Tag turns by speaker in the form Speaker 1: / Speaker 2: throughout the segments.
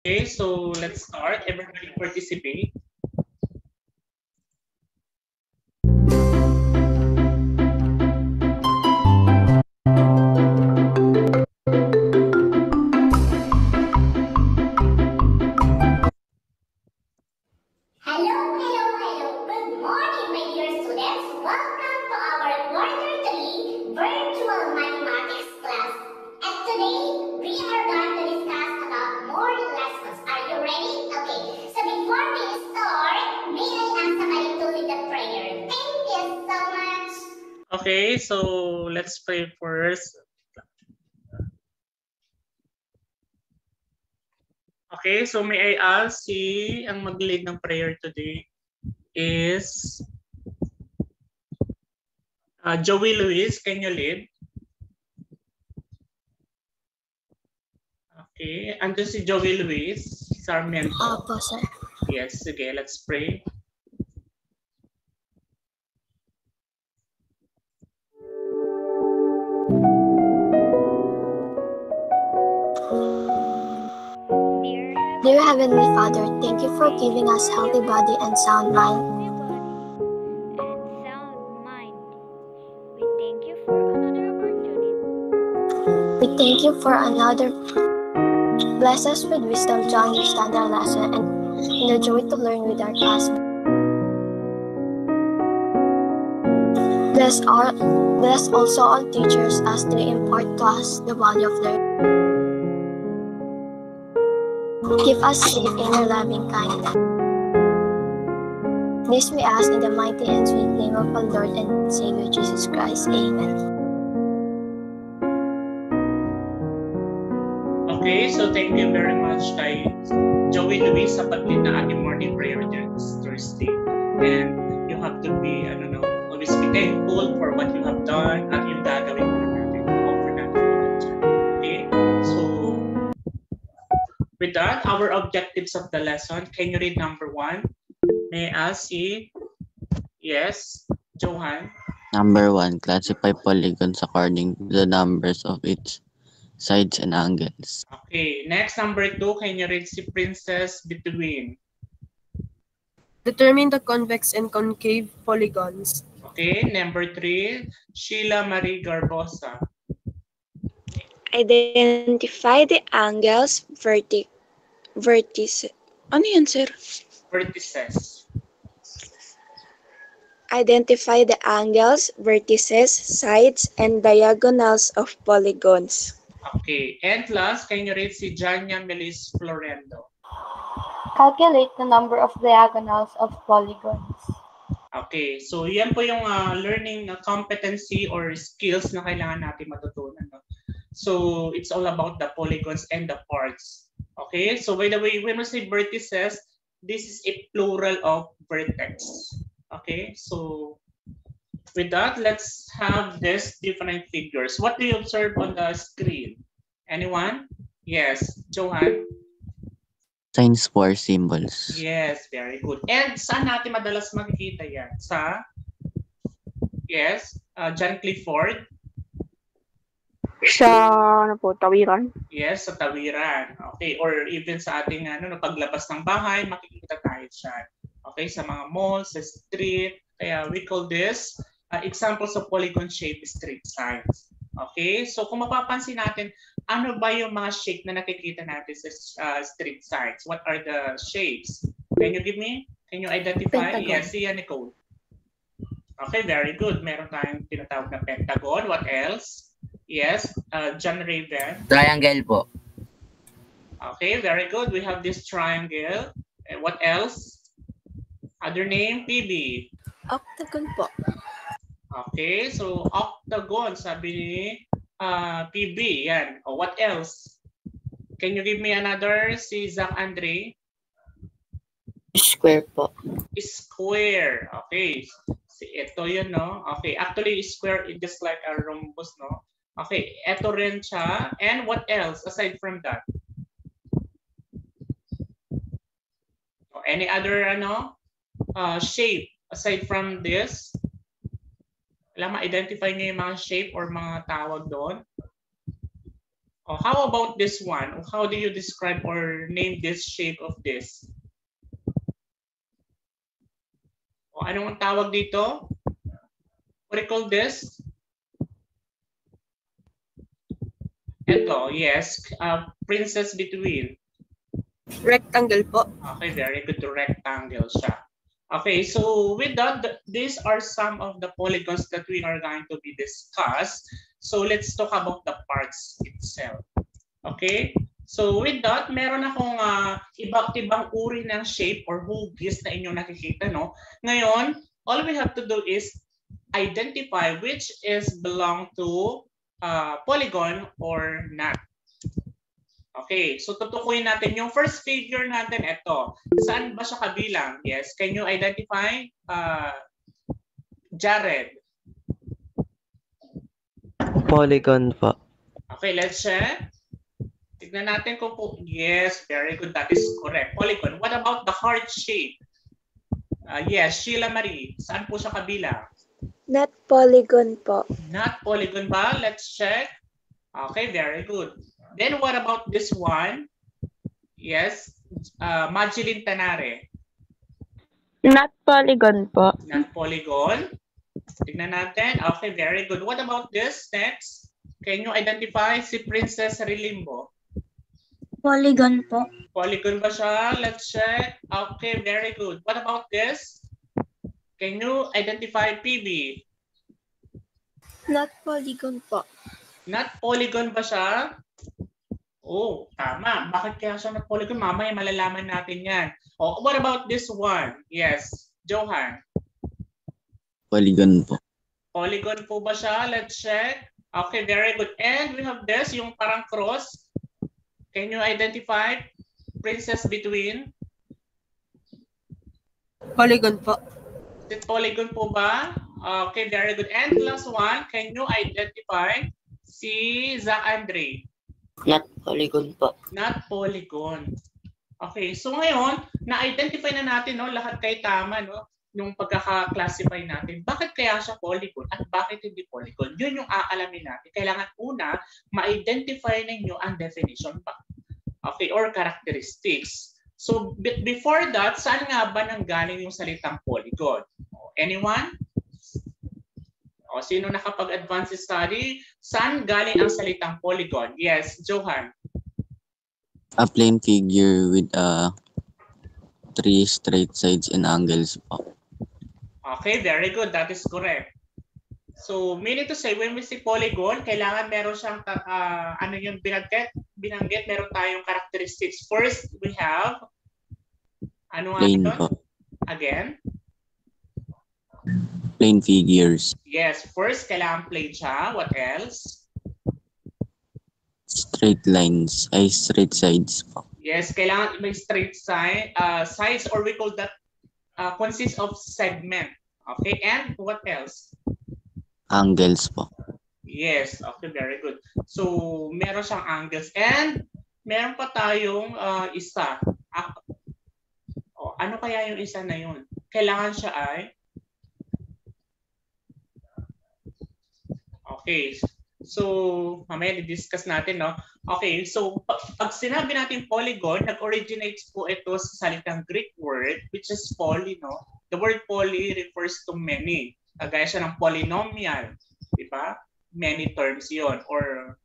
Speaker 1: Okay, so let's start. Everybody participate.
Speaker 2: Good morning, my dear students. Welcome to our quarter 3 virtual mathematics class. And today, we are going to discuss about more lessons. Are you ready? Okay, so before we start, may I ask somebody to lead the prayer? Thank you so much.
Speaker 1: Okay, so let's pray first. Okay, so may I ask si ang mag-lead ng prayer today is Joey Luis. Can you lead? Okay, andun si Joey Luis Sarmiento.
Speaker 3: Opo, sir.
Speaker 1: Yes, sige, let's pray.
Speaker 3: Dear Heavenly Father, thank you for giving us healthy body and sound mind.
Speaker 4: We thank you for another opportunity.
Speaker 3: We thank you for another. Bless us with wisdom to understand our lesson and the joy to learn with our classmates. Bless also all teachers as they impart to us the value of learning. Give us faith in your loving kindness. This we ask in the mighty and sweet name of our Lord and Savior Jesus Christ. Amen.
Speaker 1: Okay, so thank you very much kay Joey Luis sa pag-lead na ating morning prayer this Thursday. And you have to be, always be thankful for what you have done at yung gagawin mo natin to offer natin. Okay, so with that, our objectives of the lesson. Can you read number 1? May I ask si, yes, Johan?
Speaker 5: Number 1, classify polygons according to the numbers of its sides and angles.
Speaker 1: Okay, next number 2, can you read si Princess Between?
Speaker 6: Determine the convex and concave polygons.
Speaker 1: Okay, number 3, Sheila Marie Garbosa.
Speaker 7: Identify the angles, vertices. Ano yan, sir?
Speaker 1: Vertices.
Speaker 7: Identify the angles, vertices, sides, and diagonals of polygons.
Speaker 1: Okay, and last, can you read si Jania Melis Florendo?
Speaker 8: Calculate the number of diagonals of polygons.
Speaker 1: Okay, so yan po yung learning competency or skills na kailangan natin matutunan. No? So it's all about the polygons and the parts. Okay, so by the way, when we say vertices, this is a plural of vertex. Okay, so with that, let's have these different figures. What do you observe on the screen? Anyone? Yes, Johan?
Speaker 5: Signs for symbols.
Speaker 1: Yes, very good. And saan natin madalas makikita yan? Sa, yes, John Clifford?
Speaker 9: Sa, tawiran?
Speaker 1: Yes, sa tawiran. Okay, or even sa ating paglabas ng bahay, makikita tayo siya. Okay, sa mga malls, sa street. Kaya we call this examples of polygon-shaped street signs. Okay, so kung mapapansin natin, ano ba yung mga shape na nakikita natin sa street signs? What are the shapes? Can you give me? Can you identify?
Speaker 8: Pentagon.
Speaker 1: Yes, siya, Nicole. Okay, very good. Meron tayong tinatawag na pentagon. What else? Yes, John Raven.
Speaker 10: Triangle po.
Speaker 1: Okay, very good. We have this triangle. And what else? Other name, PB.
Speaker 3: Octagon po.
Speaker 1: Okay, so octagon, sabi ni PB. Yan. Oh, what else? Can you give me another? Si Zach Andre?
Speaker 9: Square po.
Speaker 1: Square. Okay. Ito yun, no? Okay, actually, square is just like a rhombus, no? Okay, ito rin siya. And what else aside from that? Any other shape aside from this? Alam, ma-identify niyo yung mga shape or mga tawag doon? Oh, how about this one? How do you describe or name this shape of this? O, anong tawag dito? What do you call this? Ito, yes. Princess between.
Speaker 6: Rectangle po.
Speaker 1: Okay, very good. Rectangle siya. Okay, so with that, these are some of the polygons that we are going to be discussed. So let's talk about the parts itself. Okay? So with that, meron akong iba't ibang uri ng shape or hugis na inyong nakikita, no? Ngayon, all we have to do is identify which is belong to polygon or not. Okay, so tutukuyin natin yung first figure natin. Ito, saan ba siya kabilang? Yes, can you identify? Jared.
Speaker 10: Polygon po.
Speaker 1: Okay, let's check. Tignan natin kung po. Yes, very good. That is correct. Polygon. What about the heart shape? Yes, Sheila Marie. Saan po siya kabilang?
Speaker 7: Not polygon po.
Speaker 1: Not polygon ba? Let's check. Okay, very good. Then what about this one? Yes, Magdalene Tanare.
Speaker 9: Not polygon po.
Speaker 1: Not polygon. Tignan natin. Okay, very good. What about this? Next. Can you identify si Princess Rilimbo?
Speaker 3: Polygon po.
Speaker 1: Polygon ba siya? Let's check. Okay, very good. What about this? Can you identify PB?
Speaker 3: Not polygon po.
Speaker 1: Not polygon ba siya? Oh, tama. Bakit kaya siya not polygon? Mamaya malalaman natin yan. Oh, what about this one? Yes, Johan.
Speaker 5: Polygon po.
Speaker 1: Polygon po ba siya? Let's check. Okay, very good. And we have this, yung parang cross. Can you identify Princess between?
Speaker 6: Polygon po.
Speaker 1: Is it polygon po ba? Okay, very good. And last one, can you identify si Zach Andre?
Speaker 10: Not polygon po.
Speaker 1: Not polygon. Okay, so ngayon, na-identify na natin, no, lahat kay tama, no, yung pagkaka-classify natin. Bakit kaya siya polygon at bakit hindi polygon? Yun yung aalamin natin. Kailangan una, ma-identify ninyo ang definition pa. Okay, or characteristics. So, before that, saan nga ba nanggaling yung salitang polygon? Anyone? O, sino nakapag-advance study? Saan galing ang salitang polygon? Yes, Johan.
Speaker 5: A plane figure with three straight sides and angles po.
Speaker 1: Okay, very good. That is correct. So, meaning to say, when we say polygon, kailangan meron siyang, ano yung binanggit, meron tayong characteristics. First, we have, ano nga
Speaker 5: Plane
Speaker 1: ito?
Speaker 5: po.
Speaker 1: Again?
Speaker 5: Plane figures.
Speaker 1: Yes, first, kailangan plane siya. What else?
Speaker 5: Straight lines. Ay, straight sides po.
Speaker 1: Yes, kailangan may straight sides, or we call that consists of segment. Okay, and what else?
Speaker 5: Angles po.
Speaker 1: Yes, okay, very good. So, meron siyang angles and meron pa tayong isa. Ano kaya yung isa na yun? Kailangan siya ay okay. So, mamaya di-discuss natin, no? Okay, so pag sinabi natin polygon, nag-originates po ito sa salitang Greek word, which is poly, no? The word poly refers to many. Kagaya siya ng polynomial, di ba? Many terms yon, or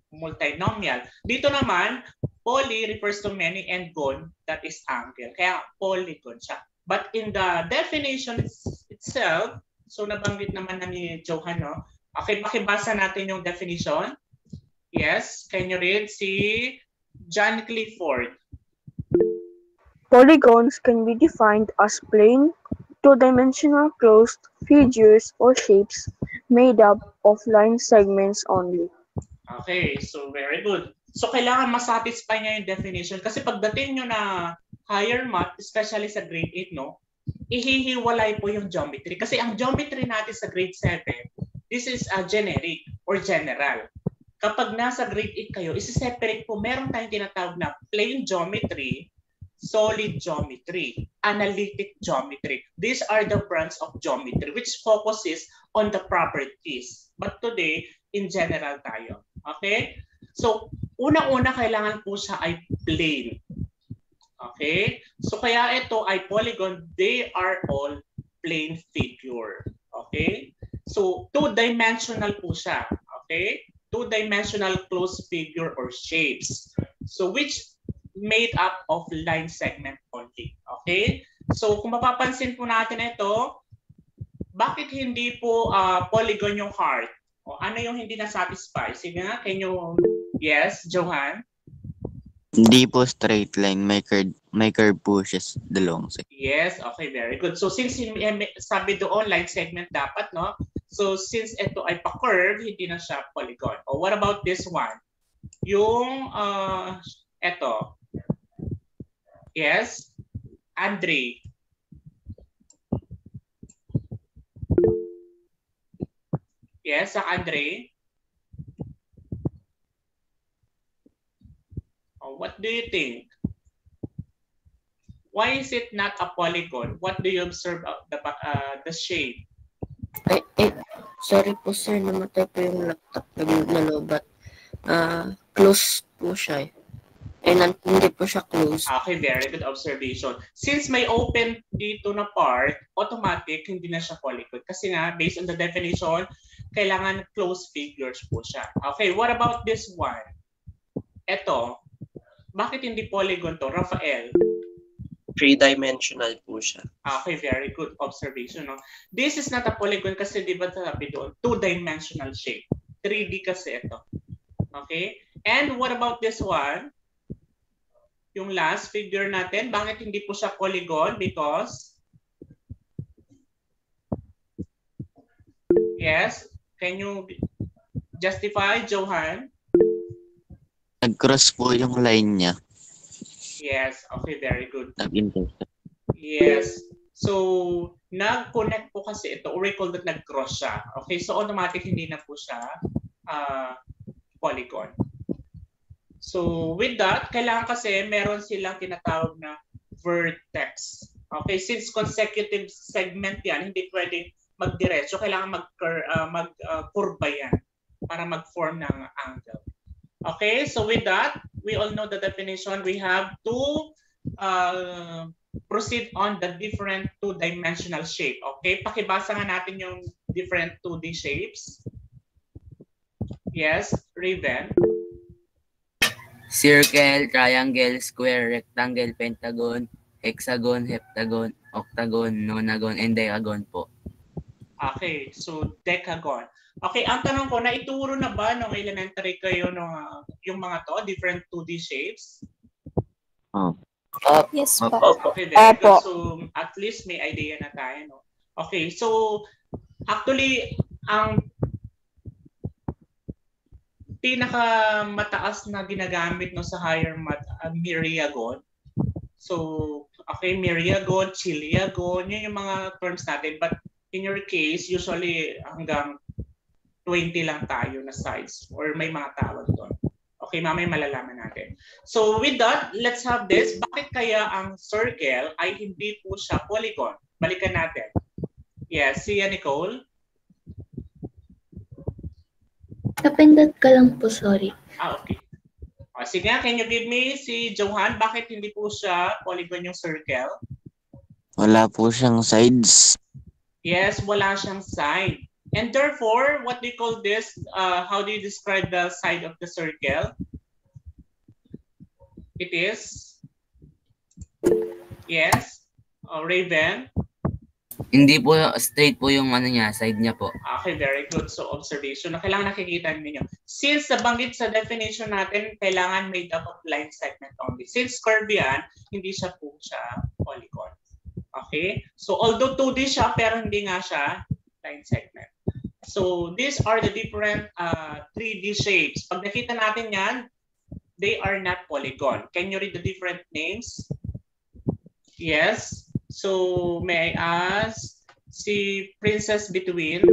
Speaker 1: multinomial. Dito naman, poly refers to many and gon, that is angle. Kaya polygon siya. But in the definition itself, so nabanggit naman na ni Johan, no? Okay, makibasa natin yung definition. Yes, can you read si John Clifford?
Speaker 9: Polygons can be defined as plane, two-dimensional closed figures or shapes made up of line segments only.
Speaker 1: Okay, so very good. So kailangan masatisfy niya yung definition kasi pagdating nyo na higher math, especially sa grade 8, no, ihihiwalay po yung geometry. Kasi ang geometry natin sa grade 7, this is a generic or general. Kapag nasa grade 8 kayo, isi-separate po, meron tayong tinatawag na plane geometry, solid geometry, analytic geometry. These are the branches of geometry which focuses on the properties. But today, in general tayo. Okay? So, unang-una kailangan po siya ay plane. Okay? So kaya ito ay polygon, they are all plane figure. Okay? So two-dimensional po siya. Okay? Two-dimensional closed figure or shapes. So which made up of line segment only. Okay? So kung mapapansin po natin ito, bakit hindi po polygon yung heart? O ano yung hindi na-satisfy? Sige nga, can you... Yes, Johan?
Speaker 5: Hindi po straight line, may curve po siya the long side.
Speaker 1: Yes, okay, very good. So since sabi doon, line segment dapat, no? So since ito ay pa-curve, hindi na siya polygon. O what about this one? Yung, ito. Yes, Andre. Yes, Andre. What do you think? Why is it not a polygon? What do you observe of the shape?
Speaker 10: Sorry po sir, namatay po yung laptop na lobat. Close po siya eh. Hindi po siya close.
Speaker 1: Okay, very good observation. Since may open dito na part, automatic hindi na siya polygon. Kasi nga, based on the definition, kailangan closed figures po siya. Okay, what about this one? Ito, bakit hindi polygon to? Rafael?
Speaker 10: Three-dimensional po siya.
Speaker 1: Okay, very good observation. No? This is not a polygon kasi di ba sabi doon, two-dimensional shape. 3D kasi ito. Okay? And what about this one? Yung last figure natin, bakit hindi po siya polygon? Because, yes, can you justify, Johan?
Speaker 5: Nag-cross po yung line niya.
Speaker 1: Yes, okay, very good.
Speaker 5: Nag-intersect.
Speaker 1: Yes. So, nag-connect po kasi ito, or we call that nag-cross siya. Okay, so automatic hindi na po siya polygon. So, with that, kailangan kasi meron silang tinatawag na vertex. Okay, since consecutive segment yan, hindi pwedeng magdiretso, kailangan mag-kurba yan para mag-form ng angle. Okay, so with that, we all know the definition. We have to proceed on the different two-dimensional shape. Okay, pakibasa nga natin yung different 2D shapes. Yes, Raven.
Speaker 11: Circle, triangle, square, rectangle, pentagon, hexagon, heptagon, octagon, nonagon, and decagon po.
Speaker 1: Okay, so decagon. Okay, ang tanong ko, naituro na ba nung elementary kayo yung mga to, different 2D shapes?
Speaker 3: Yes po.
Speaker 1: Okay, very good. So at least may idea na tayo. No? Okay, so actually, ang pinakamataas na ginagamit no sa higher math, myriagon. So, okay, myriagon, chiliagon, yun yung mga terms natin. But in your case, usually hanggang 20 lang tayo na sides or may mga tawag doon. Okay, mamaya malalaman natin. So with that, let's have this. Bakit kaya ang circle ay hindi po siya polygon? Balikan natin. Yes, si Nicole.
Speaker 8: Napindot ka lang po, sorry.
Speaker 1: Okay. O, sige nga, can you give me si Johan, bakit hindi po siya polygon yung circle?
Speaker 5: Wala po siyang sides.
Speaker 1: Yes, wala siyang side. And therefore, what do you call this? How do you describe the side of the circle? It is? Yes? Raven?
Speaker 11: Hindi po straight po yung ano niya, side niya po.
Speaker 1: Okay, very good. So observation na kailangan nakikita ninyo. Since nabanggit sa definition natin, kailangan made up of line segment only. Since curve yan, hindi siya po siya polygon. Okay? So although 2D siya, pero hindi nga siya line segment. So these are the different 3D shapes. Pag nakita natin yan, they are not polygon. Can you read the different names? Yes. So may I ask si Princess Between?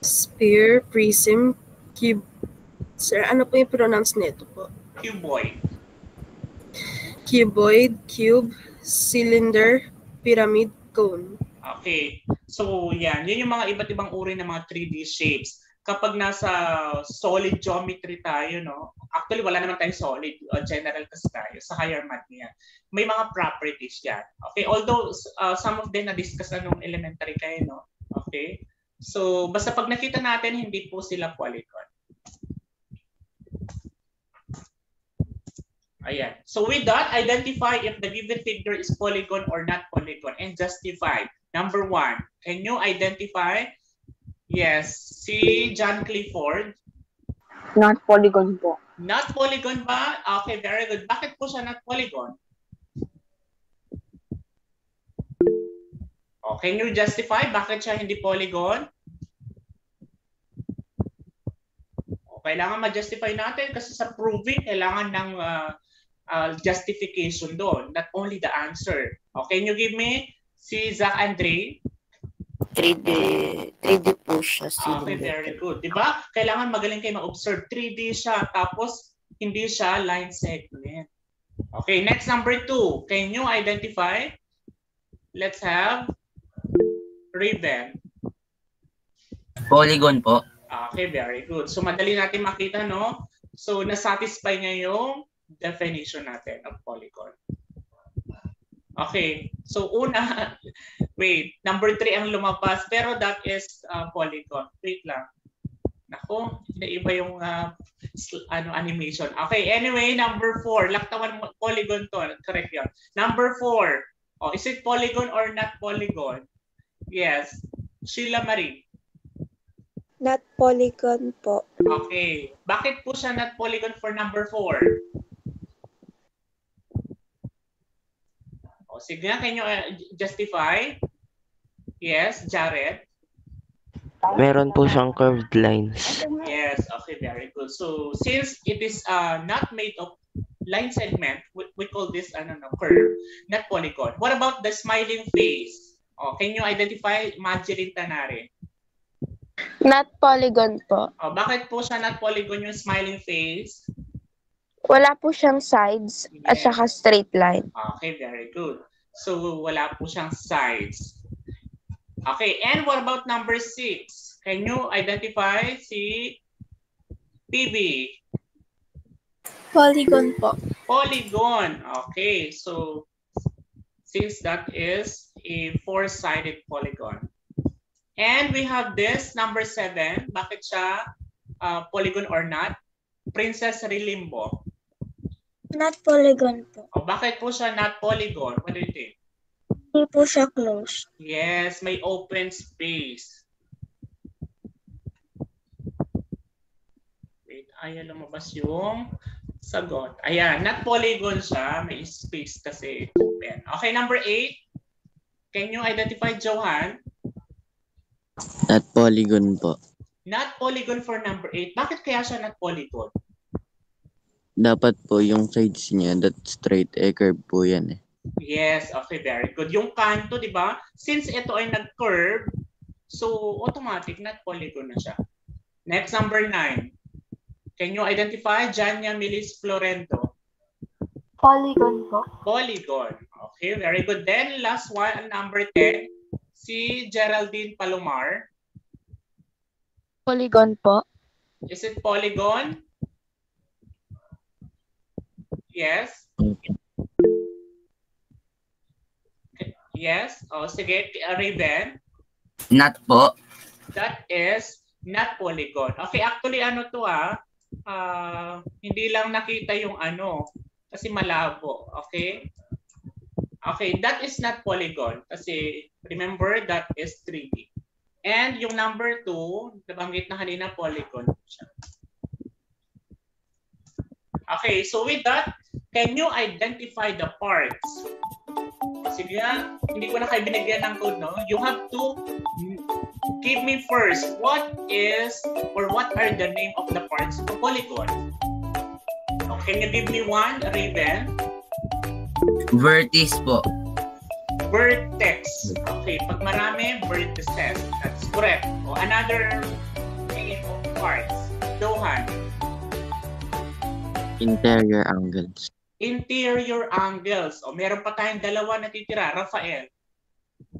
Speaker 6: Sphere, prism, cube. Sir, ano po yung pronounce nito po?
Speaker 1: Cuboid.
Speaker 6: Cuboid, cube, cylinder, pyramid, cone.
Speaker 1: Okay. So yan, yun yung mga iba't ibang uri ng mga 3D shapes. kapag nasa solid geometry tayo, no? Actually, wala naman tayong solid. General kasi tayo sa higher math niya. May mga properties yan. Okay? Although, some of them na-discuss na nung elementary kayo, no? Okay? So, basta pag nakita natin, hindi po sila polygon. Ayan. So with that, identify if the given figure is polygon or not polygon and justify. Number 1, can you identify? Yes, si John Clifford.
Speaker 9: Not polygon po.
Speaker 1: Not polygon ba? Okay, very good. Bakit po siya not polygon? Oh, can you justify bakit siya hindi polygon? Oh, kailangan ma-justify natin kasi sa proving, kailangan ng justification doon, not only the answer. Okay, can you give me si Zach Andre?
Speaker 10: 3D po siya.
Speaker 1: Okay, very good. Diba? Kailangan magaling kayo ma-observe. 3D siya, tapos hindi siya line segment. Okay, next number 2. Can you identify? Let's have Raven.
Speaker 11: Polygon po.
Speaker 1: Okay, very good. So madali natin makita, no? So nasatisfy niya yung definition natin of polygon. Okay, so una, wait, number 3 ang lumabas, pero that is polygon. Wait lang. Nako, iba yung animation. Okay, anyway, number 4, laktawan mo, polygon to, correct yun. Number 4, oh, is it polygon or not polygon? Yes, Sheila Marie.
Speaker 7: Not polygon po.
Speaker 1: Okay, bakit po siya not polygon for number 4? O, sige nga, can you justify? Yes, Jared?
Speaker 12: Meron po siyang curved lines.
Speaker 1: Yes, okay, very good. So, since it is not made of line segment, we call this curve, not polygon. What about the smiling face? Oh, can you identify Marjorie Tanare?
Speaker 7: Not polygon po.
Speaker 1: Oh, bakit po siya not polygon yung smiling face?
Speaker 7: Wala po siyang sides at saka straight line.
Speaker 1: Okay, very good. So, wala po siyang sides. Okay, and what about number 6? Can you identify si PB?
Speaker 6: Polygon po.
Speaker 1: Polygon. Okay, so since that is a 4-sided polygon. And we have this, number 7. Bakit siya polygon or not? Princess Rilimbo.
Speaker 3: Not polygon po.
Speaker 1: Oh, bakit po siya not polygon? What do you think?
Speaker 3: Hindi po siya closed.
Speaker 1: Yes, may open space. Wait, ayan lumabas yung sagot. Ayan, not polygon siya. May space kasi open. Okay, number 8. Can you identify Johan?
Speaker 5: Not polygon po.
Speaker 1: Not polygon for number 8. Bakit kaya siya not polygon?
Speaker 5: Dapat po yung sides niya, that straight, curve po yan eh.
Speaker 1: Yes, okay, very good. Yung kanto, di ba? Since ito ay nag-curve, so automatic not polygon na siya. Next, number 9. Can you identify Janya Milis Florento?
Speaker 8: Polygon po.
Speaker 1: Polygon. Okay, very good. Then last one, number 10. Si Geraldine Palomar.
Speaker 7: Polygon po.
Speaker 1: Is it polygon? Yes. Yes. Oh, sige. Raven.
Speaker 11: Not po.
Speaker 1: That is not polygon. Okay, actually ano to hindi lang nakita yung kasi malabo. Okay? Okay, that is not polygon kasi remember that is 3D. And yung number 2, nabanggit na kanina polygon siya. Okay, so with that, can you identify the parts? Sige nga, hindi ko na kayo binigyan ng code, no? You have to give me first what is or what are the name of the parts of a polygon. So, can you give me one, Raven?
Speaker 11: Vertices po.
Speaker 1: Vertex. Okay, pag marami, vertices. That's correct. O, another name of parts. Johan.
Speaker 5: Interior angles.
Speaker 1: Interior angles. O, meron pa tayong dalawa na titira. Rafael.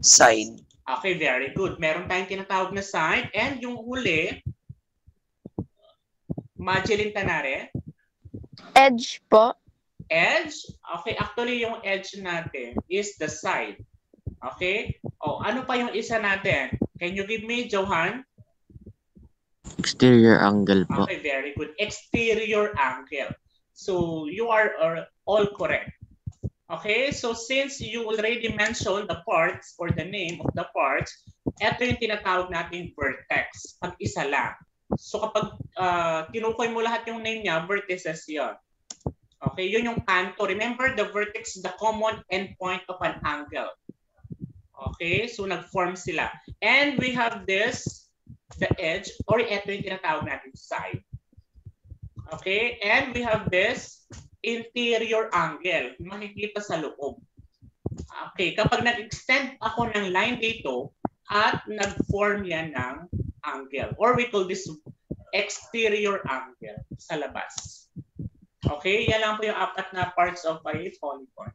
Speaker 10: Side.
Speaker 1: Okay, very good. Meron tayong tinatawag na side. And yung huli, Madeline Tanare?
Speaker 7: Edge po.
Speaker 1: Edge? Okay, actually yung edge natin is the side. Okay? O, ano pa yung isa natin? Can you give me, Johan?
Speaker 5: Exterior angle po.
Speaker 1: Okay, very good. Exterior angle. So, you are all correct. Okay, so since you already mentioned the parts or the name of the parts, ito yung tinatawag natin vertex, pag isa lang. So kapag tinukoy mo lahat yung name niya, vertices yun. Okay, yun yung kanto. Remember, the vertex is the common endpoint of an angle. Okay, so nag-form sila. And we have this, the edge, or ito yung tinatawag natin side. Okay, and we have this interior angle, makikita sa loob. Okay, kapag nag-extend ako ng line dito at nag-form yan ng angle, or we call this exterior angle sa labas. Okay, yan lang po yung apat na parts of a polygon.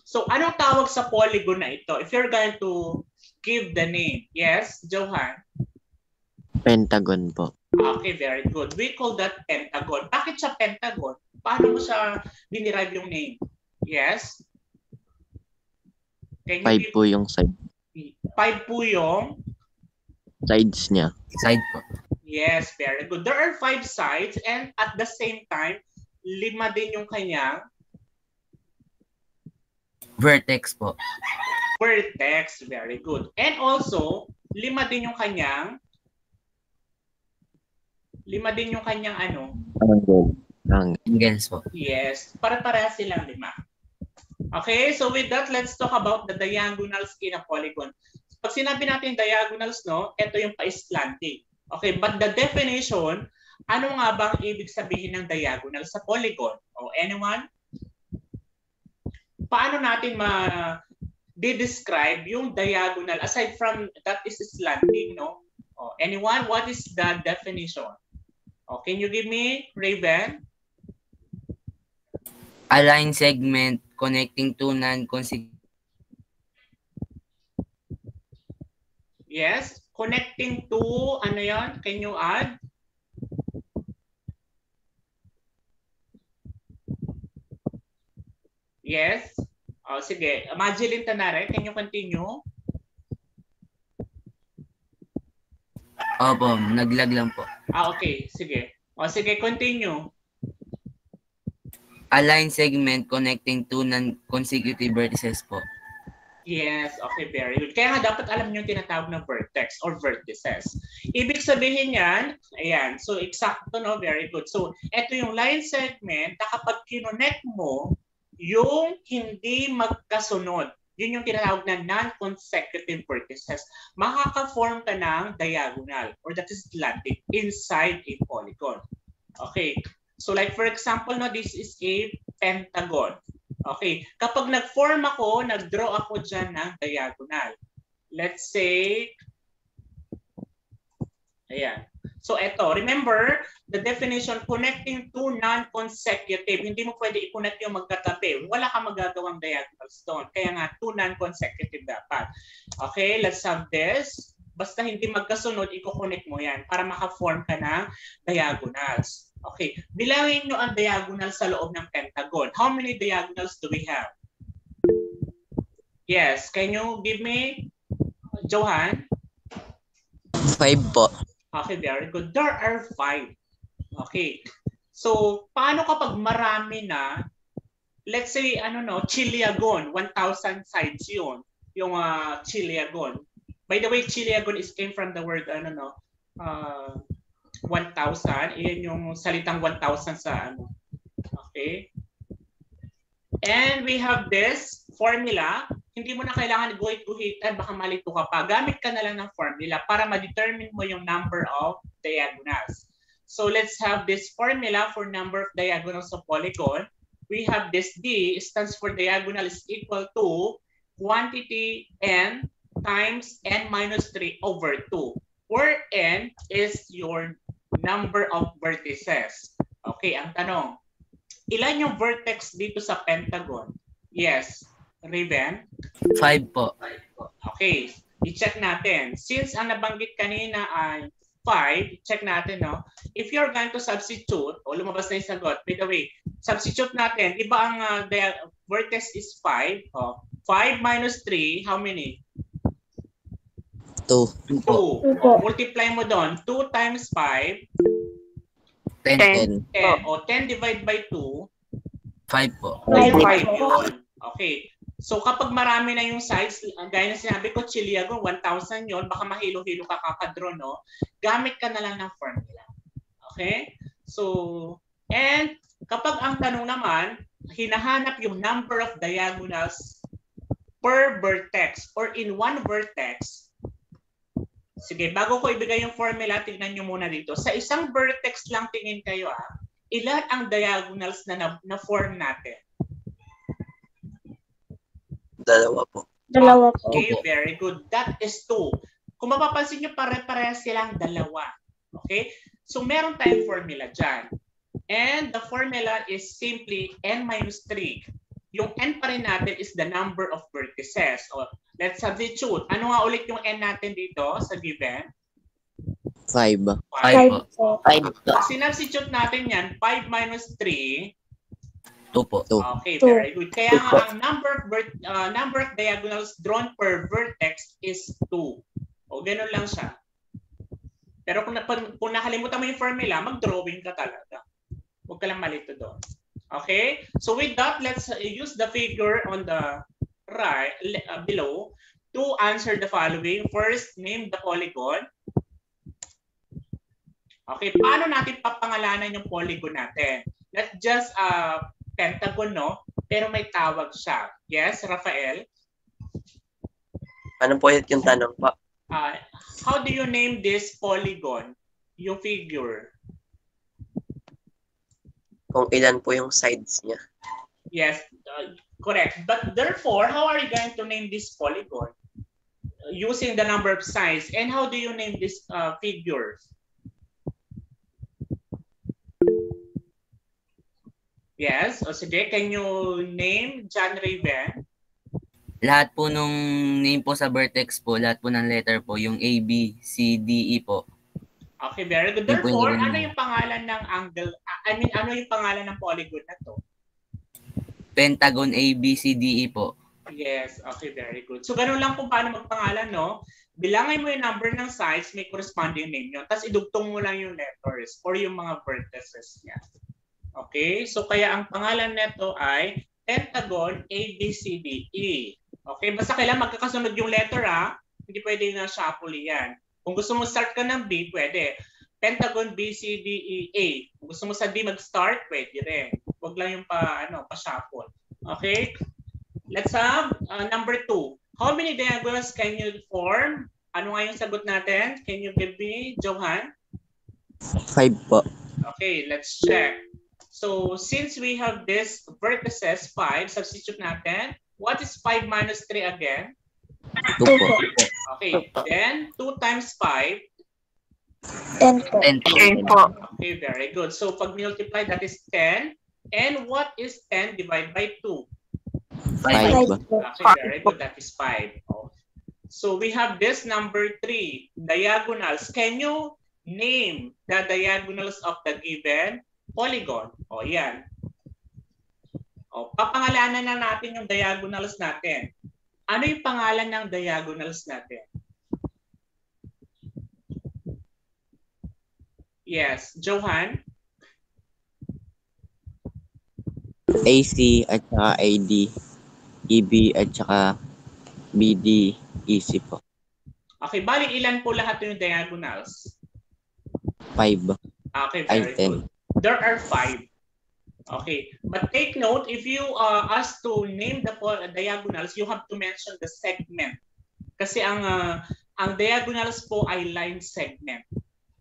Speaker 1: So, anong tawag sa polygon na ito? If you're going to give the name, yes, Johan?
Speaker 5: Pentagon po.
Speaker 1: Okay, very good. We call that pentagon. Bakit siya pentagon? Paano mo siya dinerive yung name? Yes? Can you
Speaker 5: 5 po yung side.
Speaker 1: 5 po yung?
Speaker 5: Sides niya.
Speaker 11: Side po.
Speaker 1: Yes, very good. There are 5 sides and at the same time, 5 din yung kanyang?
Speaker 11: Vertex po.
Speaker 1: Vertex, very good. And also, 5 din yung kanyang? 5 din yung kanyang ano?
Speaker 11: Angles po.
Speaker 1: Yes, para-parehas silang 5. Okay, so with that, let's talk about the diagonals in a polygon. Pag sinabi natin diagonals, no, ito yung pa-slanting. Okay, but the definition, ano nga bang ibig sabihin ng diagonal sa polygon? O anyone? Paano natin ma-describe yung diagonal aside from that is slanting, no? O anyone, what is the definition? O, can you give me, Raven?
Speaker 11: A line segment connecting two non-consecutive.
Speaker 1: Yes, connecting to, ano yan? Can you add? Yes. Oh, sige. Madeline Tanare, can you continue?
Speaker 11: Opo, naglag lang po.
Speaker 1: Okay. Sige. O, sige, continue.
Speaker 11: A line segment connecting two non-consecutive vertices po.
Speaker 1: Yes, okay, very good. Kaya nga dapat alam niyo yung tinatawag na vertex or vertices. Ibig sabihin yan, ayan, so eksakto, no? Very good. So, ito yung line segment na kapag kinonect mo, yung hindi magkasunod, yun yung tinatawag na non-consecutive vertices, makaka-form ka ng diagonal or that is slanting inside a polygon. Okay, so like for example, no, this is a pentagon. Okay, kapag nag-form ako, nag-draw ako dyan ng diagonal. Let's say, ayan. So eto, remember, the definition, connecting two non-consecutive, hindi mo pwede i-connect yung magkatabi. Wala kang magagawang diagonals doon. Kaya nga, two non-consecutive dapat. Okay, let's have this. Basta hindi magkasunod, i-connect mo yan para maka-form ka ng diagonals. Okay, bilangin nyo ang diagonal sa loob ng pentagon. How many diagonals do we have? Yes, can you give me, Johan?
Speaker 5: 5 po.
Speaker 1: Okay, very good. There are 5. Okay. So, paano kapag marami na, let's say, ano no, Chiliagon, 1,000 sides yun, yung Chiliagon. By the way, Chiliagon is came from the word, ano no, 1,000. Iyan yung salitang 1,000 sa ano. Okay. And we have this formula. Hindi mo na kailangan guhit-guhitan, baka malito ka pa. Gamit ka na lang ng formula para ma-determine mo yung number of diagonals. So let's have this formula for number of diagonals of polygon. We have this D, stands for diagonal is equal to quantity n times n minus 3 over 2. Where n is your number of vertices. Okay, ang tanong, ilan yung vertex dito sa pentagon? Yes, Raven?
Speaker 11: 5 po.
Speaker 1: Okay, i-check natin. Since ang nabanggit kanina ay 5, check natin, no? If you're going to substitute, o lumabas na yung sagot. By the way, substitute natin. Di ba ang vertex is 5? 5 minus 3, how many?
Speaker 5: 2.
Speaker 1: 2. Multiply mo doon. 2 times 5.
Speaker 11: 10.
Speaker 1: 10. O 10 divided by 2.
Speaker 11: 5 po.
Speaker 1: 5 yun. Okay. So kapag marami na yung sides, gaya na sinabi ko, Chiliago, 1,000 yun, baka mahilo-hilo ka kakadraw, no? Gamit ka na lang ng formula. Okay? So, and kapag ang tanong naman, hinahanap yung number of diagonals per vertex or in one vertex. Sige, bago ko ibigay yung formula, tignan nyo muna dito. Sa isang vertex lang tingin kayo, ilan ang diagonals na form natin?
Speaker 9: Dalawa po.
Speaker 1: Okay, very good. That is 2. Kung mapapansin nyo, pare-parehas silang dalawa. Okay? So, meron tayong formula dyan. And the formula is simply n minus 3. Yung n pa rin natin is the number of vertices. O, let's substitute. Ano nga ulit yung n natin dito sa given?
Speaker 5: 5.
Speaker 11: 5 po.
Speaker 1: Sinubstitute natin yan, 5 minus 3.
Speaker 11: 2 po.
Speaker 1: Okay, very good. Kaya nga ang number of diagonals drawn per vertex is 2. O, ganun lang siya. Pero kung nakalimutan mo yung formula, mag-drawing ka talaga. Huwag ka lang malito doon. Okay? So with that, let's use the figure on the right below to answer the following. First, name the polygon. Okay, paano natin papangalanan yung polygon natin? Let's just pentagon, no? Pero may tawag siya. Yes, Rafael?
Speaker 9: Ano po yung tanong po?
Speaker 1: How do you name this polygon? Yung figure?
Speaker 9: Kung ilan po yung sides niya.
Speaker 1: Yes, correct. But therefore, how are you going to name this polygon? Using the number of sides. And how do you name this figure? Yes, o sige, can you name John Raven?
Speaker 11: Lahat po nung name po sa vertex po, lahat po ng letter po, yung A, B, C, D, E po.
Speaker 1: Okay, very good. Therefore, ano yung pangalan ng angle? Ano yung pangalan ng polygon na to?
Speaker 11: Pentagon A, B, C, D, E po.
Speaker 1: Yes, okay, very good. So, ganun lang kung paano magpangalan, no? Bilangin mo yung number ng sides, may corresponding name yun. Tapos, idugtong mo lang yung letters or yung mga vertices niya. Okay, so kaya ang pangalan nito ay Pentagon A, B, C, D, E. Okay, basta kailangan magkakasunod yung letter, hindi pwede na shuffle yan. Kung gusto mo start ka ng B, pwede. Pentagon B, C, D, E, A. Kung gusto mo sa D mag-start, pwede rin. Huwag lang yung pa-shuffle. Okay, let's have number 2. How many diagonals can you form? Ano nga yung sagot natin? Can you give me, Johan?
Speaker 5: 5 po.
Speaker 1: Okay, let's check. So, since we have this vertices 5, substitute natin. What is 5 minus 3 again?
Speaker 5: 2 po.
Speaker 1: Okay, then 2 times 5?
Speaker 7: 10 po.
Speaker 1: Okay, very good. So, pag multiply, that is 10. And what is 10 divided by 2?
Speaker 5: 5.
Speaker 1: Okay, very good. That is 5. So, we have this number 3, diagonals. Can you name the diagonals of the given polygon? O, yan. O, papangalanan na natin yung diagonals natin. Ano yung pangalan ng diagonals natin? Yes, Johan?
Speaker 5: AC at saka AD, EB at saka BD, EC po.
Speaker 1: Okay, bali ilan po lahat yung diagonals?
Speaker 5: 5.
Speaker 1: Okay, very good. There are 5. Okay, but take note, if you ask to name the diagonals, you have to mention the segment. Kasi ang diagonals po ay line segment.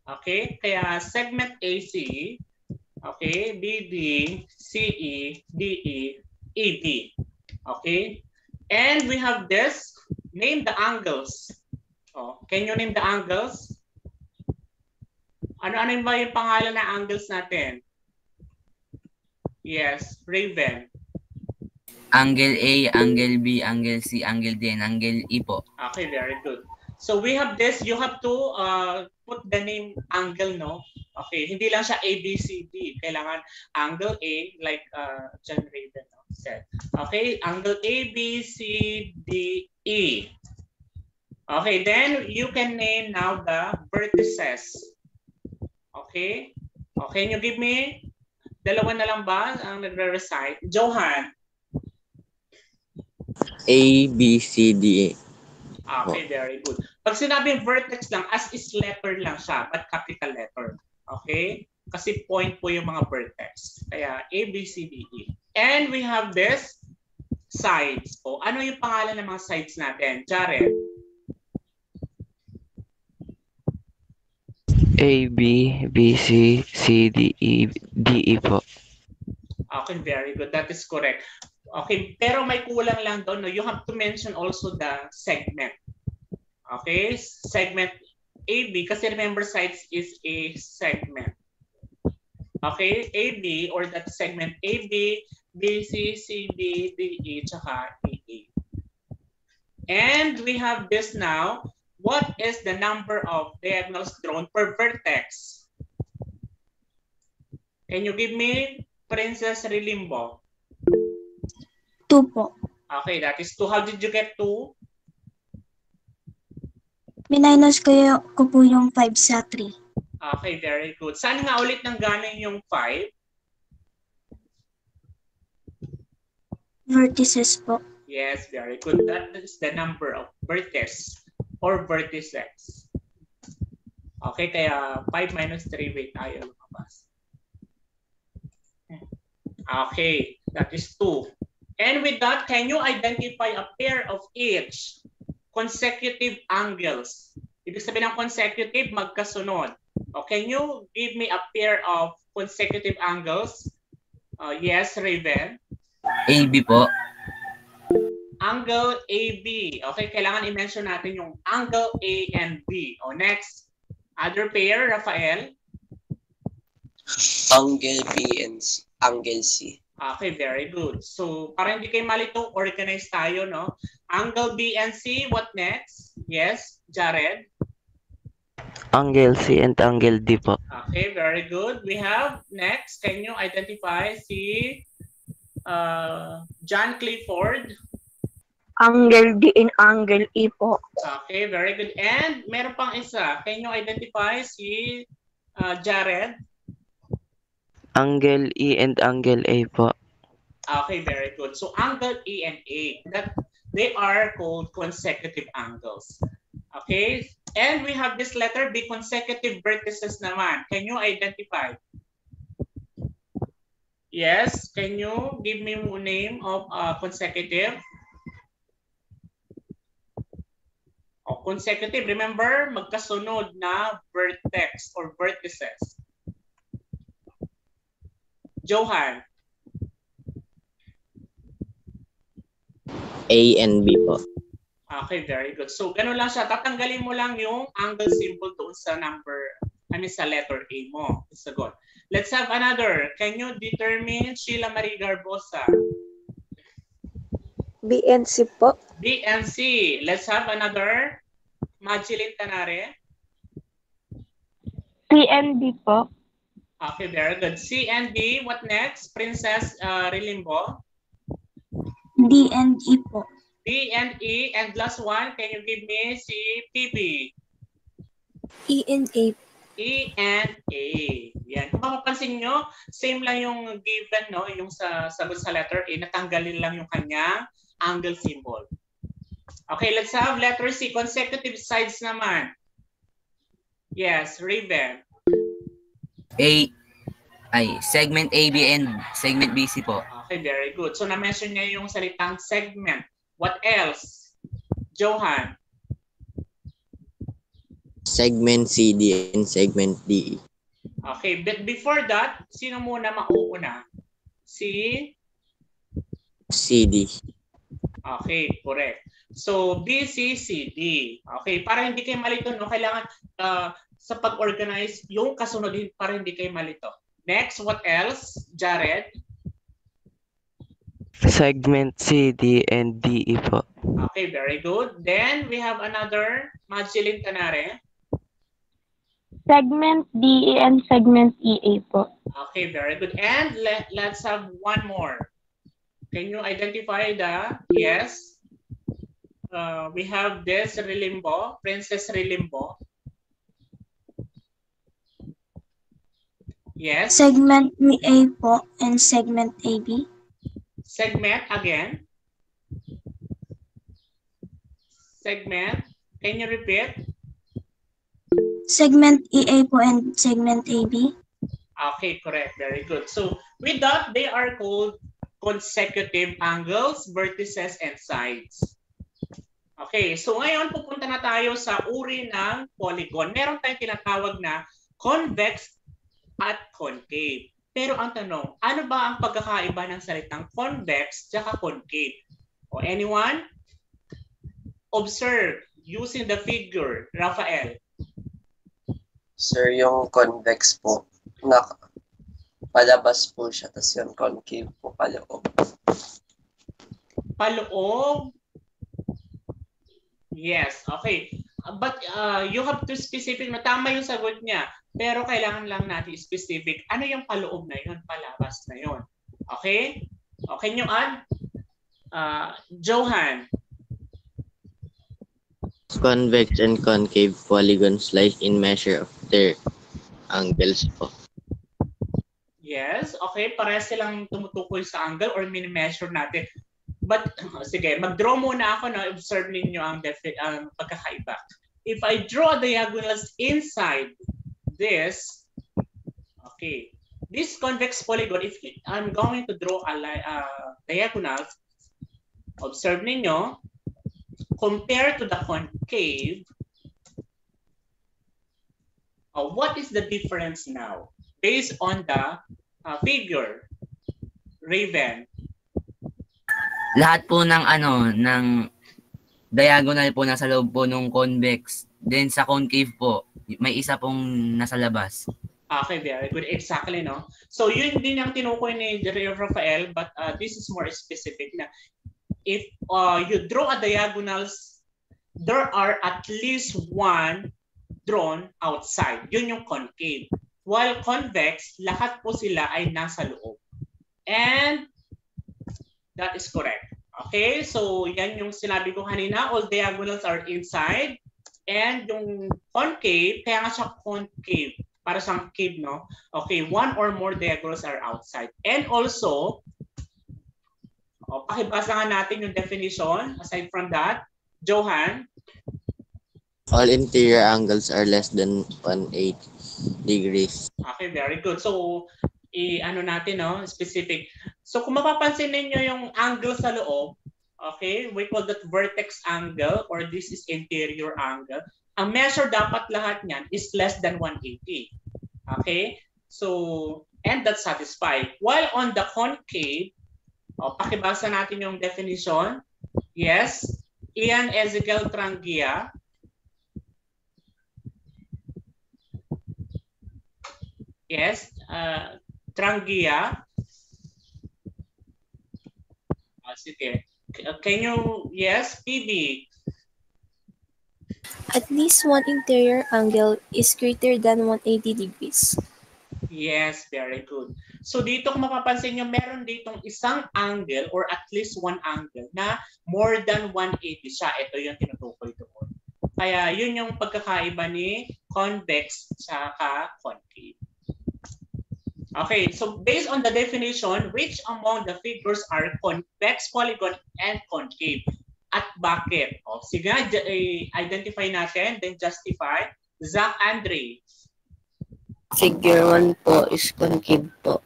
Speaker 1: Okay, kaya segment AC, okay, BD, CE, DE, EB. Okay, and we have this, name the angles. Oh, can you name the angles? Ano ba yung pangalan ng angles natin? Yes, Raven.
Speaker 11: Angle A, angle B, angle C, angle D, and angle E po.
Speaker 1: Okay, very good. So we have this, you have to put the name angle, no? Okay, hindi lang siya A, B, C, D. Kailangan angle A, like John Raven said. Okay, angle A, B, C, D, E. Okay, then you can name now the vertices. Okay? Okay, can you give me dalawa na lang ba ang nagre-recite? Johan.
Speaker 5: A, B, C, D, E.
Speaker 1: Okay, very good. Pag sinabing vertex lang, as is letter lang siya, but capital letter. Okay? Kasi point po yung mga vertex. Kaya A, B, C, D, E. And we have this sides. O ano yung pangalan ng mga sides natin? Jared?
Speaker 12: A, B, B, C, C, D, E, D, E po.
Speaker 1: Okay, very good. That is correct. Okay, pero may kulang lang doon. No? You have to mention also the segment. Okay, segment AB, kasi remember sides is a segment. Okay, AB or that segment AB, BC, CD, DE, tsaka EE. And we have this now. What is the number of diagonals drawn per vertex? Can you give me Princess Rilimbo?
Speaker 13: 2 po.
Speaker 1: Okay, that is 2. How did you get 2?
Speaker 13: Minus ko po yung 5 sa 3.
Speaker 1: Okay, very good. Saan nga ulit nang galing yung 5?
Speaker 13: Vertices po.
Speaker 1: Yes, very good. That is the number of vertices or vertices. Okay, kaya 5 minus 3, wait, tayo lumabas. Okay, that is 2. And with that, can you identify a pair of each consecutive angles? Ibig sabihin ng consecutive, magkasunod. O, can you give me a pair of consecutive angles? Yes, Raven.
Speaker 11: AB po.
Speaker 1: Angle AB. Okay, kailangan i-mention natin yung angle A and B. O, next. Other pair, Rafael.
Speaker 14: Angle B and angle C.
Speaker 1: Okay, very good. So, para hindi kayo malito, organize tayo, no? Angle B and C, what next? Yes, Jared?
Speaker 12: Angle C and angle D po.
Speaker 1: Okay, very good. We have next, can you identify si John Clifford?
Speaker 9: Angle D and angle E po.
Speaker 1: Okay, very good. And meron pang isa. Can you identify si Jared?
Speaker 12: Angle E and angle A po.
Speaker 1: Okay, very good. So angle E and A, that they are called consecutive angles. Okay, and we have this letter B, consecutive vertices naman. Can you identify? Yes, can you give me a name of consecutive? Oh, consecutive, remember, magkasunod na vertex or vertices. Johan.
Speaker 5: A and B po.
Speaker 1: Okay, very good. So, ganun lang siya. Tatanggalin mo lang yung angle symbol doon sa sa letter A mo. It's a good. Let's have another. Can you determine Sheila Marie Garbosa?
Speaker 7: B and C po.
Speaker 1: B and C. Let's have another. Majilin Tanare.
Speaker 8: C and D po.
Speaker 1: Okay, very good. C and D. What next? Princess Rilimbo.
Speaker 13: D and E po.
Speaker 1: D and E. And last one, can you give me si PB?
Speaker 13: E and A.
Speaker 1: E and A. Yan. Kung mapapansin nyo, same lang yung given, no? Yung sagot sa letter A, natanggalin lang yung kanyang angle symbol. Okay, let's have letter C. Consecutive sides naman. Yes, Raven.
Speaker 11: Segment AB and segment BC po.
Speaker 1: Okay, very good. So na-mention niya yung salitang segment. What else? Johan.
Speaker 5: Segment CD and segment DE.
Speaker 1: Okay, but before that, sino muna mauuna? Si?
Speaker 5: CD.
Speaker 1: Okay, correct. So, BCCD. Okay, para hindi kayo malito, no? Kailangan sa pag-organize yung kasunod para hindi kayo malito. Next, what else? Jared?
Speaker 12: Segment CD and DE po.
Speaker 1: Okay, very good. Then, we have another. Majilin Tanare.
Speaker 9: Segment DE and segment EA po.
Speaker 1: Okay, very good. And let's have one more. Can you identify the, yes? We have this Rilimbo, Princess Rilimbo. Yes.
Speaker 13: Segment EA po and segment AB.
Speaker 1: Segment again. Segment. Can you repeat?
Speaker 13: Segment EA po and segment AB.
Speaker 1: Okay, correct. Very good. So with that, they are called consecutive angles, vertices, and sides. Okay, so ngayon pupunta na tayo sa uri ng polygon. Meron tayong tinatawag na convex at concave. Pero ang tanong, ano ba ang pagkakaiba ng salitang convex at concave? O anyone? Observe using the figure, Rafael.
Speaker 14: Sir, yung convex po, palabas po siya, tapos yung concave po paloob.
Speaker 1: Paloob? Yes, okay. But you have to specific na tama yung sagot niya. Pero kailangan lang natin specific. Ano yung paloob na yun? Palabas na yun. Okay? Okay nyo add? Johan.
Speaker 5: Convex and concave polygons lie in measure of their angles po.
Speaker 1: Yes, okay. Parehas silang tumutukoy sa angle or mini-measure natin. But, sige, mag-draw muna ako na observe ninyo ang pagkakaiba. If I draw diagonals inside this, okay, this convex polygon, if I'm going to draw a diagonals, observe ninyo, compared to the concave, what is the difference now? Based on the figure, Raven.
Speaker 11: Lahat po ng ng diagonal po nasa loob po ng convex. Then sa concave po, may isa pong nasa labas.
Speaker 1: Okay, very good. Exactly, no? So yun din ang tinukoy ni Rafael, but this is more specific na. If you draw a diagonals, there are at least one drawn outside. Yun yung concave. While convex, lahat po sila ay nasa loob. And that is correct. Okay, so yan yung sinabi ko kanina, all diagonals are inside. And yung concave, kaya nga siya concave, para sa cave, no? Okay, one or more diagonals are outside. And also, pakibasa nga natin yung definition. Aside from that, Johan?
Speaker 5: All interior angles are less than 180 degrees.
Speaker 1: Okay, very good. So, ano natin, no? Specific. So, kung mapapansin ninyo yung angle sa loob, okay, we call that vertex angle or this is interior angle. Ang measure dapat lahat niyan is less than 180. Okay? So, and that's satisfied. While on the concave, pakibasa natin yung definition. Yes, Ian Ezekiel Trangia. Yes, Trangia. Sige. Can you, yes, PB?
Speaker 3: At least one interior angle is greater than 180 degrees.
Speaker 1: Yes, very good. So dito kung mapapansin nyo, meron ditong isang angle or at least one angle na more than 180 siya. Ito yung tinutukoy doon. Kaya yun yung pagkakaiba ni convex sa concave. Okay, so based on the definition, which among the figures are convex polygon and concave? At bakit? Sige, identify natin, then justify. Zach Andre.
Speaker 10: Figure 1 po is concave po.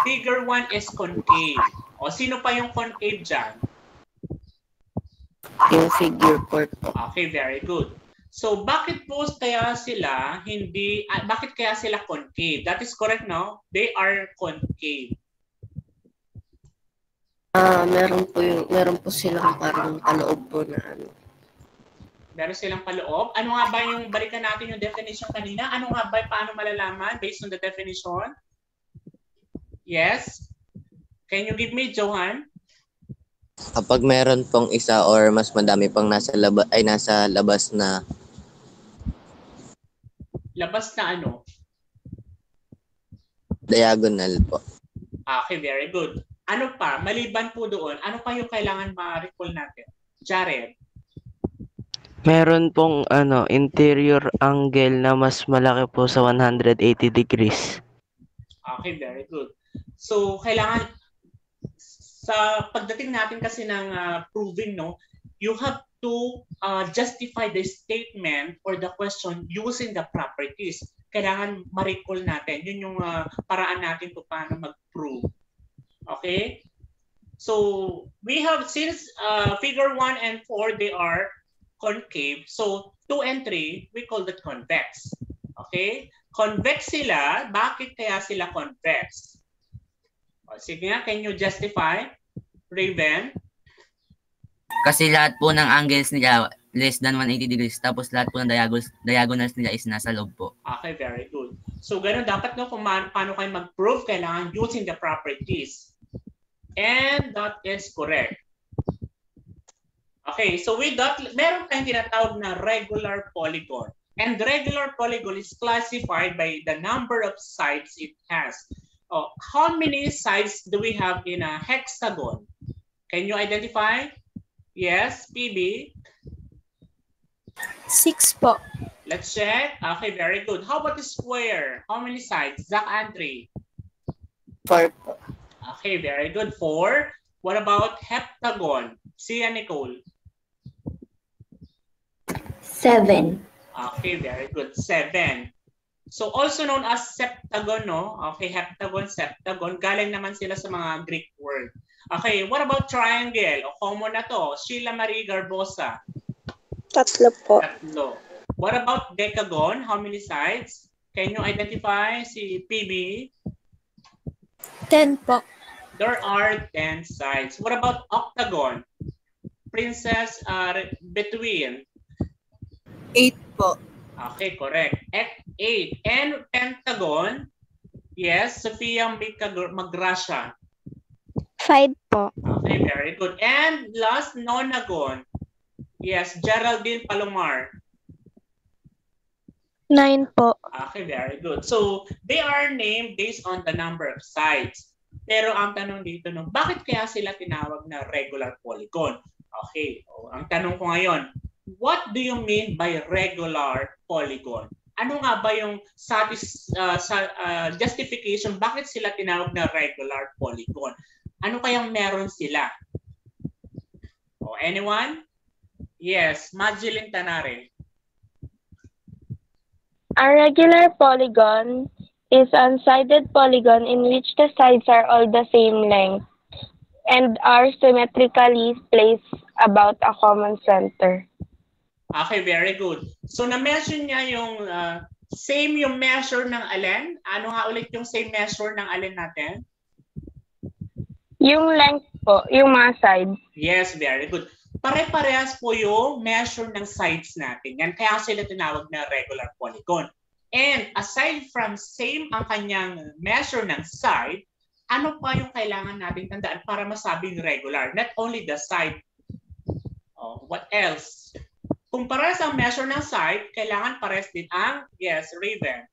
Speaker 1: Figure 1 is concave. Sino pa yung concave dyan?
Speaker 10: Yung figure 4 po.
Speaker 1: Okay, very good. So, bakit po kaya sila bakit kaya sila concave? That is correct, no? They are concave.
Speaker 10: Meron po silang parang paloob po na ano.
Speaker 1: Meron silang paloob. Ano nga ba yung, balikan natin yung definition kanina? Ano nga ba, paano malalaman based on the definition? Yes? Can you give me, Johan?
Speaker 5: Kapag meron pong isa or mas madami pang nasa labas na
Speaker 1: Labas na ano?
Speaker 5: Diagonal po.
Speaker 1: Okay, very good. Ano pa? Maliban po doon, ano pa yung kailangan ma-recall natin? Jared?
Speaker 12: Meron pong interior angle na mas malaki po sa 180 degrees.
Speaker 1: Okay, very good. So, kailangan sa pagdating natin kasi ng proving, no, you have to justify the statement or the question using the properties. Kailangan ma-recall natin. Yun yung paraan natin kung paano mag-prove. Okay? So, we have, since figure 1 and 4, they are concave. So, 2 and 3, we call that convex. Okay? Convex sila. Bakit kaya sila convex? O, sige nga, can you justify? Raven?
Speaker 11: Kasi lahat po ng angles nila less than 180 degrees. Tapos lahat po ng diagonals nila is nasa loob po.
Speaker 1: Okay, very good. So, ganun dapat no, kung paano kayo mag-prove, kailangan using the properties. And that is correct. Okay, so with that, meron tayong tinatawag na regular polygon. And regular polygon is classified by the number of sides it has. Oh, how many sides do we have in a hexagon? Can you identify? Yes, PB?
Speaker 6: 6 po.
Speaker 1: Let's check. Okay, very good. How about the square? How many sides? Zach Andre?
Speaker 10: 4 po.
Speaker 1: Okay, very good. 4. What about heptagon? Sia Nicole?
Speaker 13: 7.
Speaker 1: Okay, very good. 7. So also known as septagon, no? Okay, heptagon, septagon. Galing naman sila sa mga Greek word. Okay, what about triangle? O common na to. Sheila Marie Garbosa?
Speaker 7: 3 po.
Speaker 1: 3. What about decagon? How many sides? Can you identify si PB?
Speaker 6: 10 po.
Speaker 1: There are 10 sides. What about octagon? Princess between?
Speaker 6: 8 po.
Speaker 1: Okay, correct. 8. And pentagon? Yes, Sophia Magrasha.
Speaker 13: 5 po.
Speaker 1: Okay, very good. And last, nonagon. Yes, Geraldine Palomar.
Speaker 13: 9 po.
Speaker 1: Okay, very good. So, they are named based on the number of sides. Pero ang tanong dito, no, bakit kaya sila tinawag na regular polygon? Okay, ang tanong ko ngayon, what do you mean by regular polygon? Ano nga ba yung justification? Bakit sila tinawag na regular polygon? Ano kayang meron sila? Oh, anyone? Yes, Madeline Tanare.
Speaker 9: A regular polygon is an unsided polygon in which the sides are all the same length and are symmetrically placed about a common center.
Speaker 1: Okay, very good. So na-mention niya yung same yung measure ng alin. Ano nga ulit yung same measure ng alin natin?
Speaker 9: Yung length po, yung mga sides.
Speaker 1: Yes, very good. Pare-parehas po yung measure ng sides natin. Yan, kaya sila tinawag na regular polygon. And aside from same ang kanyang measure ng side, ano pa yung kailangan natin tandaan para masabing regular? Not only the side. Oh, what else? Kung parehas ang measure ng side, kailangan parehas din ang, yes, Raven.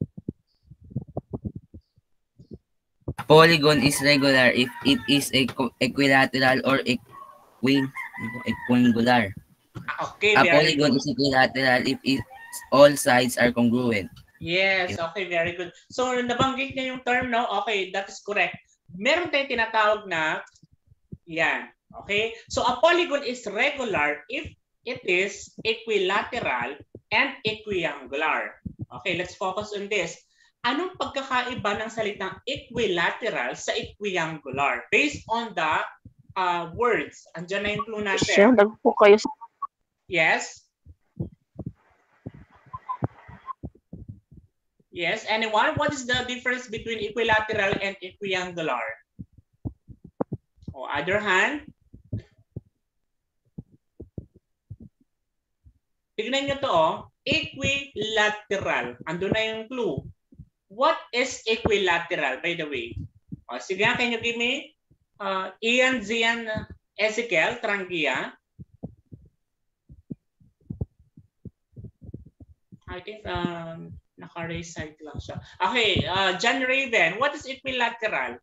Speaker 11: A polygon is regular if it is equilateral or equiangular.
Speaker 1: Okay,
Speaker 11: a polygon is equilateral if all sides are congruent.
Speaker 1: Yes, okay, very good. So, nabanggit niya yung term, no? Okay, that is correct. Meron tayong tinatawag na, yan, okay? So, a polygon is regular if it is equilateral and equiangular. Okay, let's focus on this. Anong pagkakaiba ng salitang equilateral sa equiangular? Based on the words. Andiyan na yung clue natin.
Speaker 9: Po kayo.
Speaker 1: Yes? Yes, anyone? What is the difference between equilateral and equiangular? O, other hand? Tignan nyo to, oh. Equilateral. Andun na yung clue. What is equilateral, by the way? O, sige, can you give me Ian, Zian, Ezekiel, Trangia? I think Naka-raise side lang siya. Okay, John Raven, what is equilateral?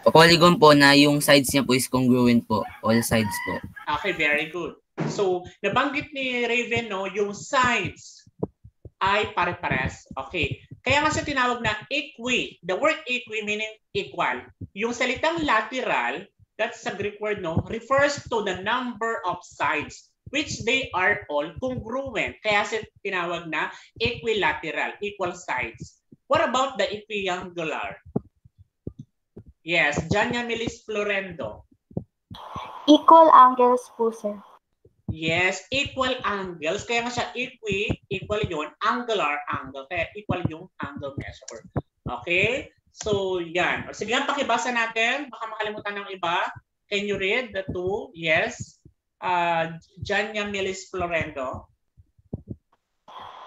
Speaker 11: Polygon po na yung sides niya po is congruent po. All sides po.
Speaker 1: Okay, very good. So, nabanggit ni Raven, no, yung sides ay pare-pares. Okay. Kaya nga siya tinawag na equi. The word equi meaning equal. Yung salitang lateral, that's a Greek word, no, refers to the number of sides which they are all congruent. Kaya siya tinawag na equilateral, equal sides. What about the equiangular? Yes, Janya Milis Florendo.
Speaker 8: Equal angles po, sir.
Speaker 1: Yes, equal angles. Kaya nga siya equal yun, angular angle. Kaya equal yung angle measure. Okay? So, yan. Sige nga, pakibasa natin. Baka makalimutan ng iba. Can you read the two? Yes. Janya Milis Florendo.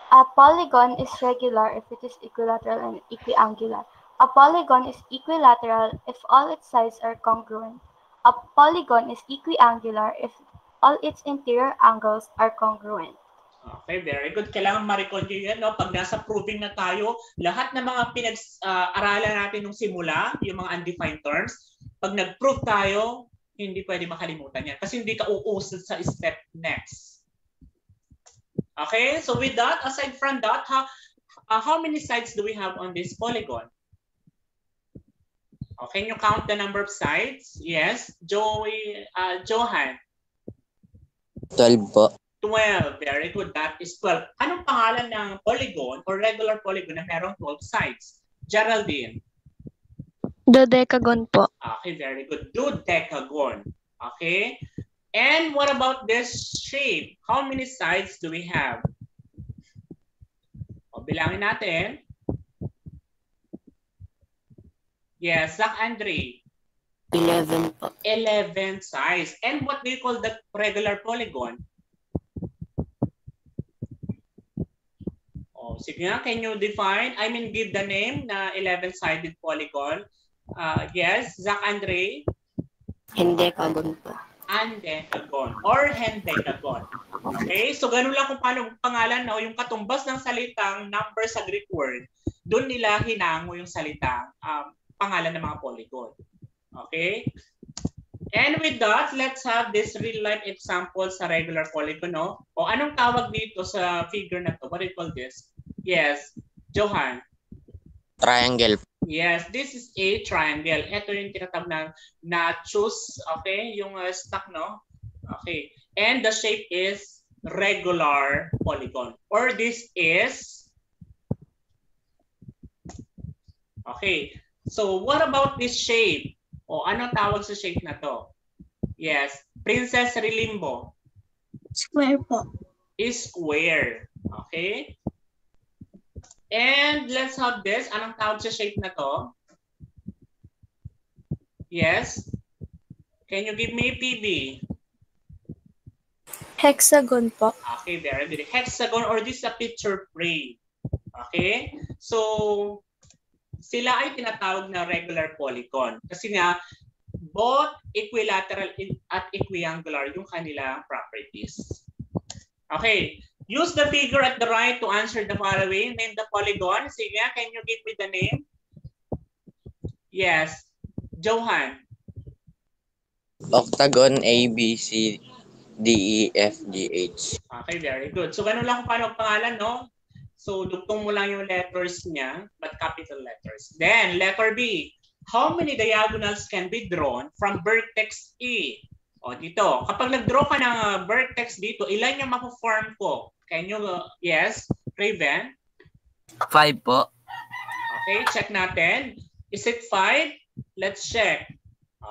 Speaker 8: A polygon is regular if it is equilateral and equiangular. A polygon is equilateral if all its sides are congruent. A polygon is equiangular if all its interior angles are congruent.
Speaker 1: Okay, very good. Kailangan ma-record nyo yan, no? Pag nasa proving na tayo, lahat ng mga pinag-aralan natin nung simula, yung mga undefined terms, pag nag-prove tayo, hindi pwede makalimutan yan. Kasi hindi ka uusad sa step next. Okay, so with that, aside from that, how many sides do we have on this polygon? Okay, can you count the number of sides? Yes, Johan.
Speaker 5: 12 po.
Speaker 1: 12. Very good. That is 12. Anong pangalan ng polygon or regular polygon na merong 12 sides? Geraldine.
Speaker 7: Dodecagon po.
Speaker 1: Okay, very good. Dodecagon. Okay. And what about this shape? How many sides do we have? O, bilangin natin. Yes, Zach Andre.
Speaker 10: 11 po.
Speaker 1: 11 sides. And what do you call the regular polygon? Oh, sige nga, can you define? I mean, give the name na 11-sided polygon. Yes, Zach Andre.
Speaker 10: Hendecagon po.
Speaker 1: Andecagon or hendecagon. Okay, so ganun lang kung paano pangalan, no? Yung katumbas ng salitang number sa Greek word, doon nila hinango yung salitang pangalan ng mga polygon. Okay? And with that, let's have this real-life example sa regular polygon, no? O anong tawag dito sa figure na to? What do you call this? Yes, Johan.
Speaker 5: Triangle.
Speaker 1: Yes, this is a triangle. Ito yung tinatawag na nachos, okay? Yung stock, no? Okay. And the shape is regular polygon. Or this is... Okay. So, what about this shape? O, ano tawag sa shape na to? Yes, Princess Rilimbo.
Speaker 13: Square po.
Speaker 1: Is square. Okay? And let's have this. Anong tawag sa shape na to? Yes? Can you give me PB?
Speaker 7: Hexagon po.
Speaker 1: Okay, very good. Hexagon or this is a picture frame. Okay? So, sila ay tinatawag na regular polygon. Kasi nga, both equilateral at equiangular yung kanilang properties. Okay. Use the figure at the right to answer the following. Name the polygon. Sige, can you give me the name? Yes. Johan.
Speaker 5: Octagon A, B, C, D, E, F, G, H.
Speaker 1: Okay, very good. So, ganun lang kung paano ang pangalan, no? So, dugtong mo lang yung letters niya, but capital letters. Then, letter B. How many diagonals can be drawn from vertex E? O, dito. Kapag nag-draw ka ng vertex dito, ilan yung mapo-form ko? Can you, yes, Raven?
Speaker 11: 5 po.
Speaker 1: Okay, check natin. Is it 5? Let's check.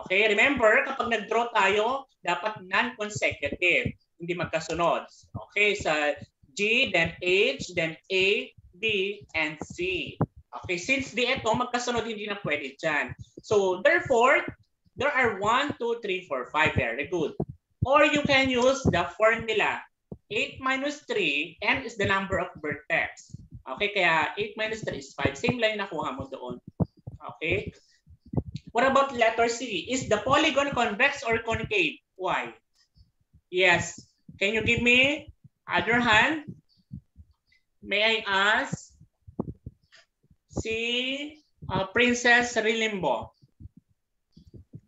Speaker 1: Okay, remember, kapag nag-draw tayo, dapat non-consecutive. Hindi magkasunod. Okay, sa G, then H, then A, B, and C. Okay, since di ito, magkasunod, hindi na pwede dyan. So, therefore, there are 1, 2, 3, 4, 5. Very good. Or you can use the formula. 8 minus 3, n is the number of vertex. Okay, kaya 8 minus 3 is 5. Same lang yung nakuha mo doon. Okay. What about letter C? Is the polygon convex or concave? Why? Yes. Can you give me other hand? May I ask si Princess Rilimbo?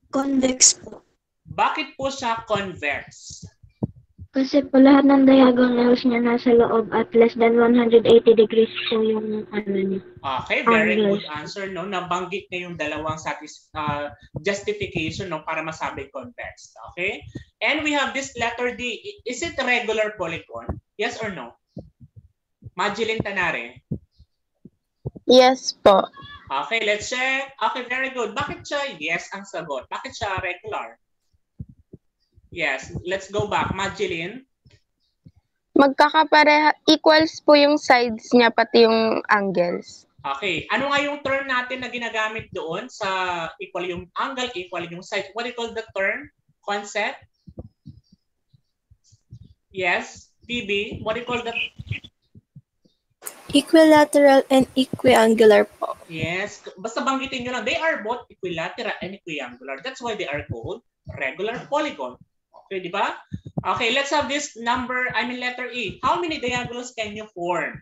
Speaker 13: Convex po.
Speaker 1: Bakit po siya convex?
Speaker 15: Kasi po lahat ng diagonals niya nasa loob at less than 180 degrees po yung ano niya.
Speaker 1: Okay, very
Speaker 15: angles.
Speaker 1: good answer, no? Nabanggit niya yung dalawang justification, no, para masabi convex. Okay? And we have this letter D. Is it a regular polygon? Yes or no? Madeline Tanare?
Speaker 9: Yes po.
Speaker 1: Okay, let's check. Okay, very good. Bakit siya? Yes ang sagot. Bakit siya regular? Yes, let's go back. Madeline?
Speaker 9: Magkakapareha, equals po yung sides niya pati yung angles.
Speaker 1: Okay, ano nga yung term natin na ginagamit doon sa equal yung angle, equal yung side? What do you call the term? Concept? Yes, PB, what do you call that?
Speaker 6: Equilateral and equiangular po.
Speaker 1: Yes, basta banggitin nyo lang. They are both equilateral and equiangular. That's why they are called regular polygon. Okay, di ba? Okay, let's have this number, letter E. How many diagonals can you form?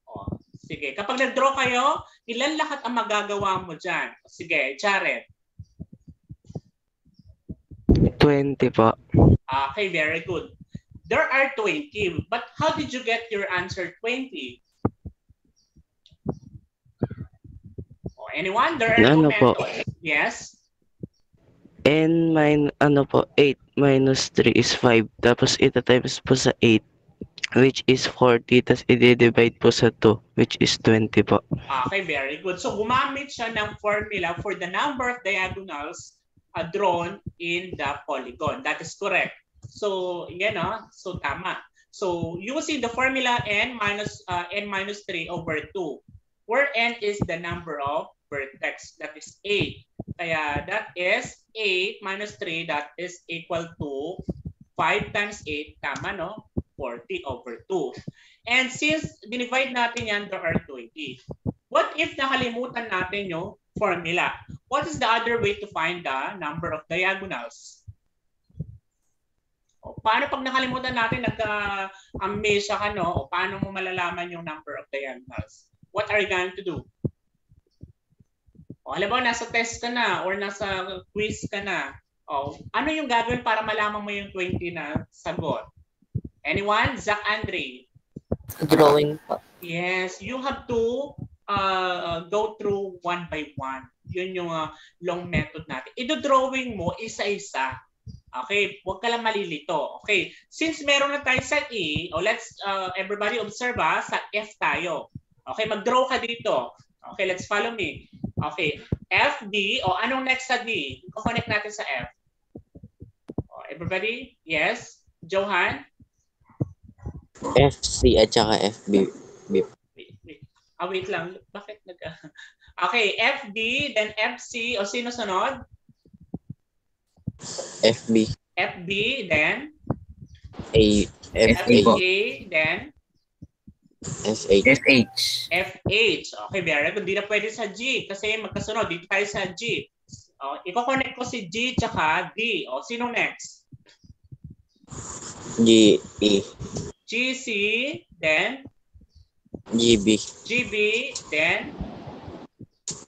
Speaker 1: Oh, sige, kapag nag-draw kayo, ilan lahat ang magagawa mo dyan? Sige, Jared.
Speaker 12: 20 po.
Speaker 1: Okay, very good. There are 20, but how did you get your answer 20? Oh, anyone? There are two methods. Yes?
Speaker 12: N minus 8 minus 3 is 5. Tapos ita times po sa 8, which is 40. Tapos i-divide po sa 2, which is 20 po.
Speaker 1: Okay, very good. So gumamit siya ng formula for the number of diagonals drawn in the polygon. That is correct. So yan, so tama. So using the formula n minus 3 over 2, where n is the number of vertex, that is 8. Kaya that is 8 minus 3, that is equal to 5 times 8, tama, no? 40 over 2. And since dinivide natin yan, there are 20. What if nakalimutan natin yung formula? What is the other way to find the number of diagonals? O, paano pag nakalimutan natin, nagka-amnesia ka, no? O paano mo malalaman yung number of diagonals? What are you going to do? O, alam mo, nasa test ka na or nasa quiz ka na. O, ano yung gagawin para malaman mo yung 20 na sagot? Anyone? Zach Andre?
Speaker 10: Drawing po.
Speaker 1: Yes, you have to go through one by one. Yun yung long method natin. Ido-drawing mo isa-isa. Okay, huwag ka lang malilito. Okay, since meron na tayo sa E, let's everybody observe sa F tayo. Okay, mag-draw ka dito. Okay, let's follow me. Okay, FD, anong next sa D? I-connect natin sa F. Everybody? Yes? Johan?
Speaker 5: FC at saka FB.
Speaker 1: Wait lang. Bakit nag... Okay, FD, then FC, sino sunod?
Speaker 5: FB.
Speaker 1: FB, then?
Speaker 5: FA,
Speaker 1: then?
Speaker 11: FH.
Speaker 1: FH. Okay, very good. Hindi na pwede sa G kasi magkasunod. Dito tayo sa G. Iko-connect ko si G tsaka D. Sino next?
Speaker 5: GE.
Speaker 1: GC, then?
Speaker 5: GB.
Speaker 1: GB, then?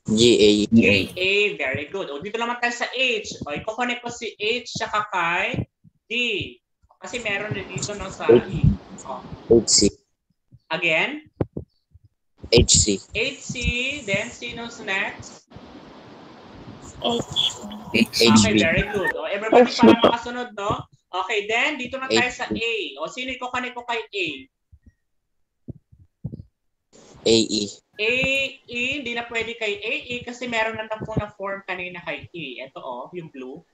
Speaker 5: GA.
Speaker 1: GA, very good. Dito naman tayo sa H. Iko-connect ko si H tsaka kay D. Kasi meron din dito sa E.
Speaker 5: HC.
Speaker 1: Again?
Speaker 5: HC.
Speaker 1: HC, then sino's next?
Speaker 11: HB.
Speaker 1: Okay, very good. Everybody para makasunod, no? Okay, then dito na tayo sa A. Sino iko-connect ko kay A?
Speaker 5: AE.
Speaker 1: AE, hindi na pwede kay AE kasi meron na po na form kanina kay E. Ito, yung blue.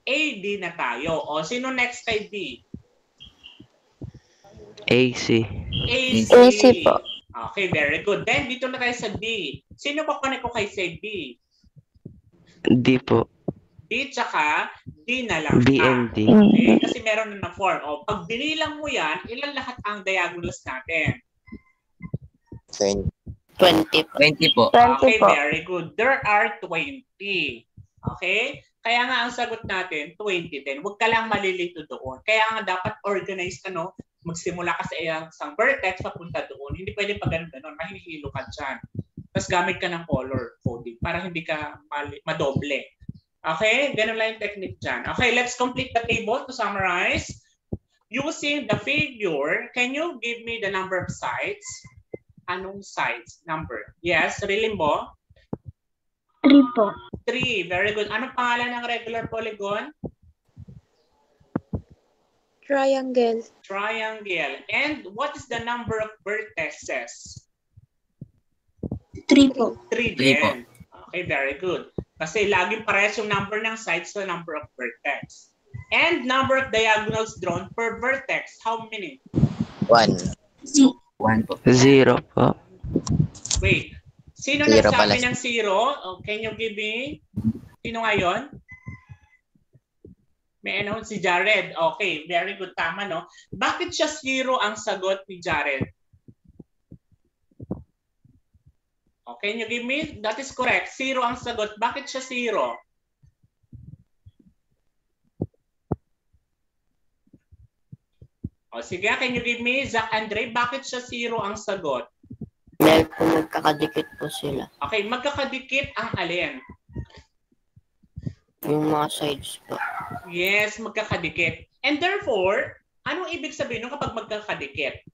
Speaker 1: AD na tayo. Sino next kay D?
Speaker 12: AC.
Speaker 1: AC
Speaker 9: po.
Speaker 1: Okay, very good. Then dito na tayo sa B. Sino ko-connect ko kay say B?
Speaker 12: D po.
Speaker 1: D tsaka D na lang.
Speaker 12: B and D.
Speaker 1: Okay, kasi meron na form. Pag binilang mo yan, ilan lahat ang diagonals natin?
Speaker 10: 20 po.
Speaker 1: Okay, very good. There are 20. Okay? Kaya nga ang sagot natin, 20 din. Huwag ka lang malilito doon. Kaya nga dapat organized ka, no? magsimula ka sa isang vertex, papunta doon. Hindi pwede pag ganun, mahihilo ka dyan. Tapos gamit ka ng color coding para hindi ka madoble. Okay? Ganun lang yung technique dyan. Okay, let's complete the table to summarize. Using the figure, can you give me the number of sides? Anong sides? Number. Yes, Rilimbo?
Speaker 15: 3 po.
Speaker 1: 3. Very good. Anong pangalan ng regular polygon?
Speaker 7: Triangle.
Speaker 1: Triangle. And what is the number of vertices?
Speaker 13: 3 po.
Speaker 1: 3 din. Okay, very good. Kasi laging parehas yung number ng sides sa number of vertex. And number of diagonals drawn per vertex. How many?
Speaker 5: 1.
Speaker 11: 1 po.
Speaker 12: 0 po.
Speaker 1: Wait. Sino
Speaker 5: Zero
Speaker 1: nagsabi
Speaker 5: pala.
Speaker 1: ng 0? Oh, can you give me? Sino ngayon? May announce si Jared. Okay, very good. Tama, no? Bakit siya 0 ang sagot ni Jared? Oh, can you give me? That is correct. 0 ang sagot. Bakit siya 0? O sige, can you give me, Zach Andre, bakit siya 0 ang sagot?
Speaker 10: Dahil po magkakadikit po sila.
Speaker 1: Okay, magkakadikit ang alin?
Speaker 10: Yung mga sides po.
Speaker 1: Yes, magkakadikit. And therefore, anong ibig sabihin nung kapag magkakadikit?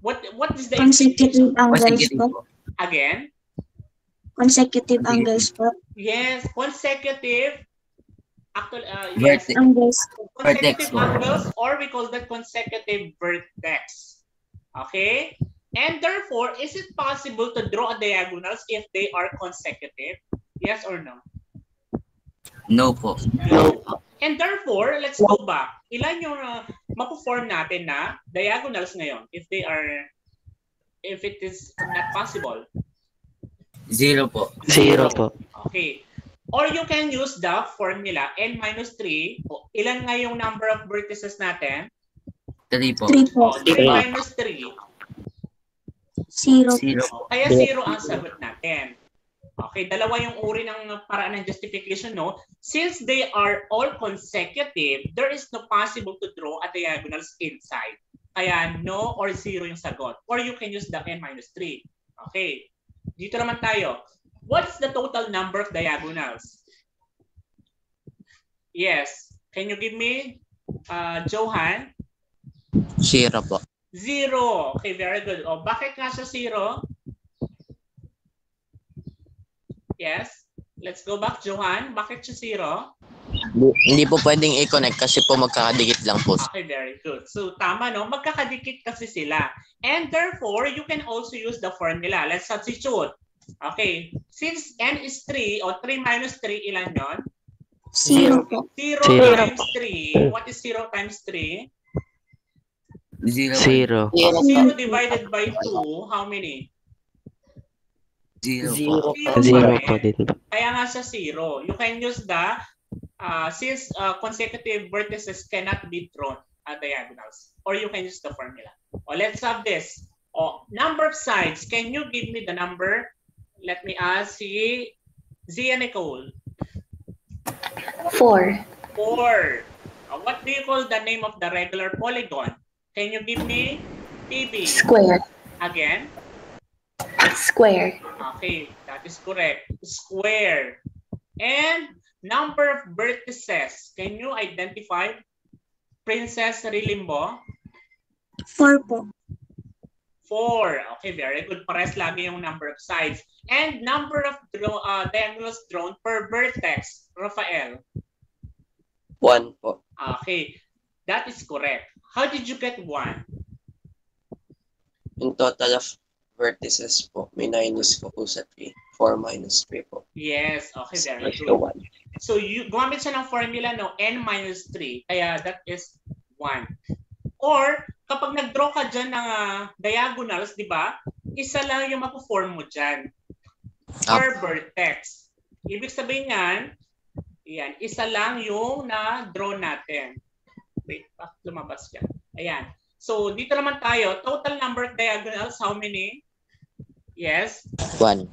Speaker 1: What is the
Speaker 13: Consecutive angles po.
Speaker 1: Again?
Speaker 13: Consecutive angles po.
Speaker 1: Yes, consecutive. Actually, yes.
Speaker 13: Angles.
Speaker 1: Consecutive angles, or we call that consecutive vertex. Okay? And therefore, is it possible to draw diagonals if they are consecutive? Yes or no?
Speaker 11: No po.
Speaker 1: No. And therefore, let's go back. Ilan yung mapo-form natin na diagonals ngayon if it is not possible?
Speaker 11: 0 po.
Speaker 12: 0 po.
Speaker 1: Okay. Or you can use the formula n minus 3. Ilan nga yung number of vertices natin?
Speaker 11: 3 po.
Speaker 13: 3 po.
Speaker 1: 3 minus 3.
Speaker 13: 0.
Speaker 1: Kaya 0 ang sagot natin. Okay, dalawa yung uri ng paraan ng justification, no? Since they are all consecutive, there is no possible to draw a diagonals inside. Kaya no or 0 yung sagot. Or you can use the n minus 3. Okay. Dito naman tayo. What's the total number of diagonals? Yes. Can you give me, Johan?
Speaker 5: 0 po.
Speaker 1: 0. Okay, very good. O, bakit nga siya 0? Yes. Let's go back, Johan. Bakit siya 0?
Speaker 5: Hindi po pwedeng i-connect kasi po magkakadikit lang po.
Speaker 1: Okay, very good. So, tama, no? Magkakadikit kasi sila. And therefore, you can also use the formula. Let's substitute. Okay. Since n is 3, o 3 minus 3, ilan yon?
Speaker 13: 0 po.
Speaker 1: 0 times 3. What is 0 times 3?
Speaker 11: 0.
Speaker 1: 0 divided by 2, how many?
Speaker 11: 0
Speaker 1: po.
Speaker 12: 0 po din po.
Speaker 1: Kaya nga sa 0. You can use the, since consecutive vertices cannot be drawn at diagonals. Or you can use the formula. O, let's have this. O, number of sides. Can you give me the number? Let me ask si Zia Nicole.
Speaker 16: 4.
Speaker 1: 4. What do you call the name of the regular polygon? Can you give me PB?
Speaker 16: Square.
Speaker 1: Again?
Speaker 16: Square.
Speaker 1: Okay, that is correct. Square. And number of vertices. Can you identify? Princess Rilimbo?
Speaker 13: 4 po.
Speaker 1: 4. Okay, very good. Pares lagi yung number of sides. And number of diagonals drawn per vertex. Rafael?
Speaker 14: 1 po.
Speaker 1: Okay, that is correct. How did you get 1?
Speaker 14: Yung total of vertices po, minus ko po sa 3. 4 minus 3 po.
Speaker 1: Yes, okay, very
Speaker 14: So,
Speaker 1: good.
Speaker 14: 1.
Speaker 1: So, gumamit siya ng formula, no? N minus 3. Kaya that is 1. Or, kapag nag-draw ka dyan ng diagonals, di ba? Isa lang yung mapo-form mo dyan. Per vertex. Ibig sabihin yan, isa lang yung na-draw natin. Wait, lumabas siya. Ayan. So, dito naman tayo. Total number of diagonals, how many? Yes?
Speaker 5: 1.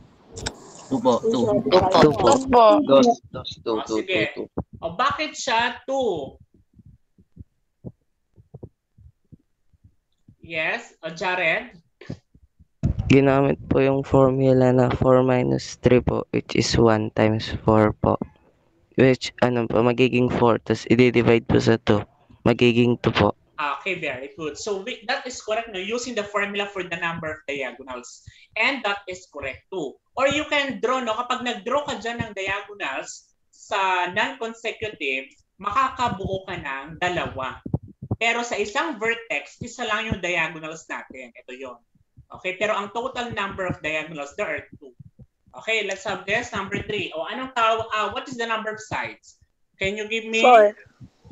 Speaker 11: 2 po. 2.
Speaker 14: 2 po. 2.
Speaker 1: Sige. O, bakit siya 2? Yes, Jared?
Speaker 12: Ginamit po yung formula na 4 minus 3 po, which is 1 times 4 po. Which, magiging 4, tapos i-divide po sa 2. Magiging 2 po.
Speaker 1: Okay, very good. So that is correct. No? Using the formula for the number of diagonals. And that is correct too. Or you can draw, no? Kapag nag-draw ka dyan ng diagonals sa non-consecutive, makakabuo ka ng dalawa. Pero sa isang vertex, isa lang yung diagonals natin. Ito yon. Okay, pero ang total number of diagonals, there are 2. Okay, let's have this. Number 3. O, anong tawag? What is the number of sides? Can you give me?
Speaker 7: 4.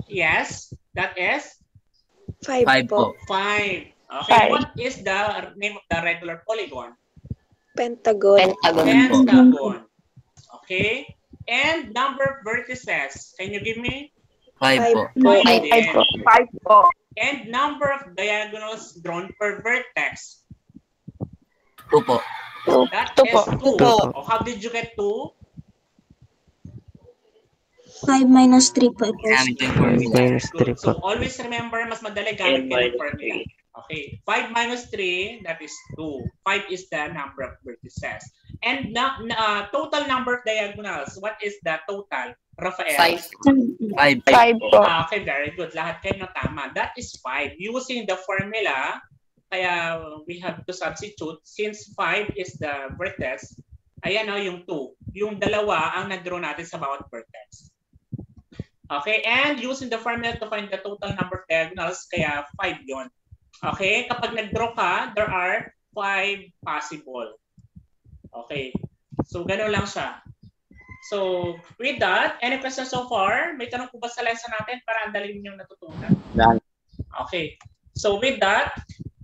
Speaker 1: Yes, that is?
Speaker 7: 5 po.
Speaker 1: 5. Okay,
Speaker 7: 5.
Speaker 1: what is the name of the regular polygon?
Speaker 7: Pentagon.
Speaker 1: Pentagon. Okay, and number of vertices. Can you give me?
Speaker 11: 5 po.
Speaker 7: 5 po.
Speaker 1: And number of diagonals drawn per vertex.
Speaker 11: 2 po.
Speaker 1: That
Speaker 7: 2
Speaker 1: is
Speaker 7: po.
Speaker 1: 2. Oh, how did you get 2?
Speaker 13: 5 minus 3 po.
Speaker 11: Gamit yung formula.
Speaker 12: Minus 3 po.
Speaker 1: So always remember, mas madali gamit ka ng formula. Okay, 5 minus 3, that is 2. 5 is the number of vertices. And total number of diagonals, what is the total? Rafael?
Speaker 11: 5
Speaker 7: po.
Speaker 1: Okay, very good. Lahat kayo na tama. That is 5. Using the formula, kaya we have to substitute. Since 5 is the vertex, ayan o, yung 2. Yung dalawa ang nag-draw natin sa bawat vertex. Okay, and using the formula to find the total number of diagonals, kaya 5 yon. Okay, kapag nag-draw ka, there are 5 possible. Okay, so gano'n lang siya. So, with that, any questions so far? May tanong po ba sa lesson natin para ang dali ninyong natutunan? Okay, so with that,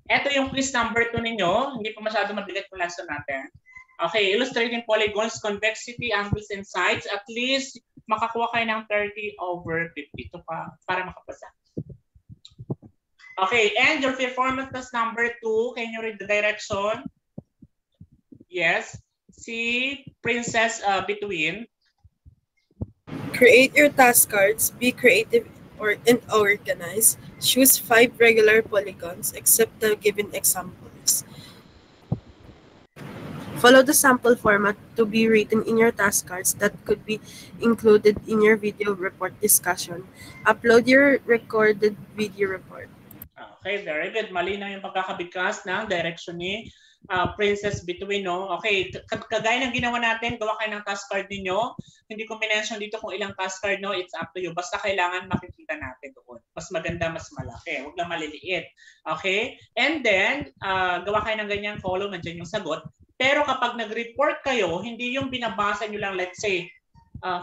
Speaker 1: eto yung quiz number 2 ninyo. Hindi pa masyado mabigat yung lesson natin. Okay, illustrating polygons, convexity, angles, and sides. At least, makakuha kayo ng 30/50 to para makapasa. Okay, and your performance task number 2, can you read the direction? Yes. See Princess between.
Speaker 6: Create your task cards. Be creative and organized. Choose 5 regular polygons except the given examples. Follow the sample format to be written in your task cards that could be included in your video report discussion. Upload your recorded video report.
Speaker 1: Okay, very good. Malinaw yung pagkakabigkas ng direction ni Princess Between, no? Okay, kagaya ng ginawa natin, gawa kayo ng task card ninyo. Hindi ko minention dito kung ilang task card, no? It's up to you. Basta kailangan makikita natin doon. Mas maganda, mas malaki. Huwag lang maliliit. Okay? And then, gawa kayo ng ganyang column, nandiyan yung sagot. Pero kapag nag-report kayo, hindi yung binabasa nyo lang, let's say,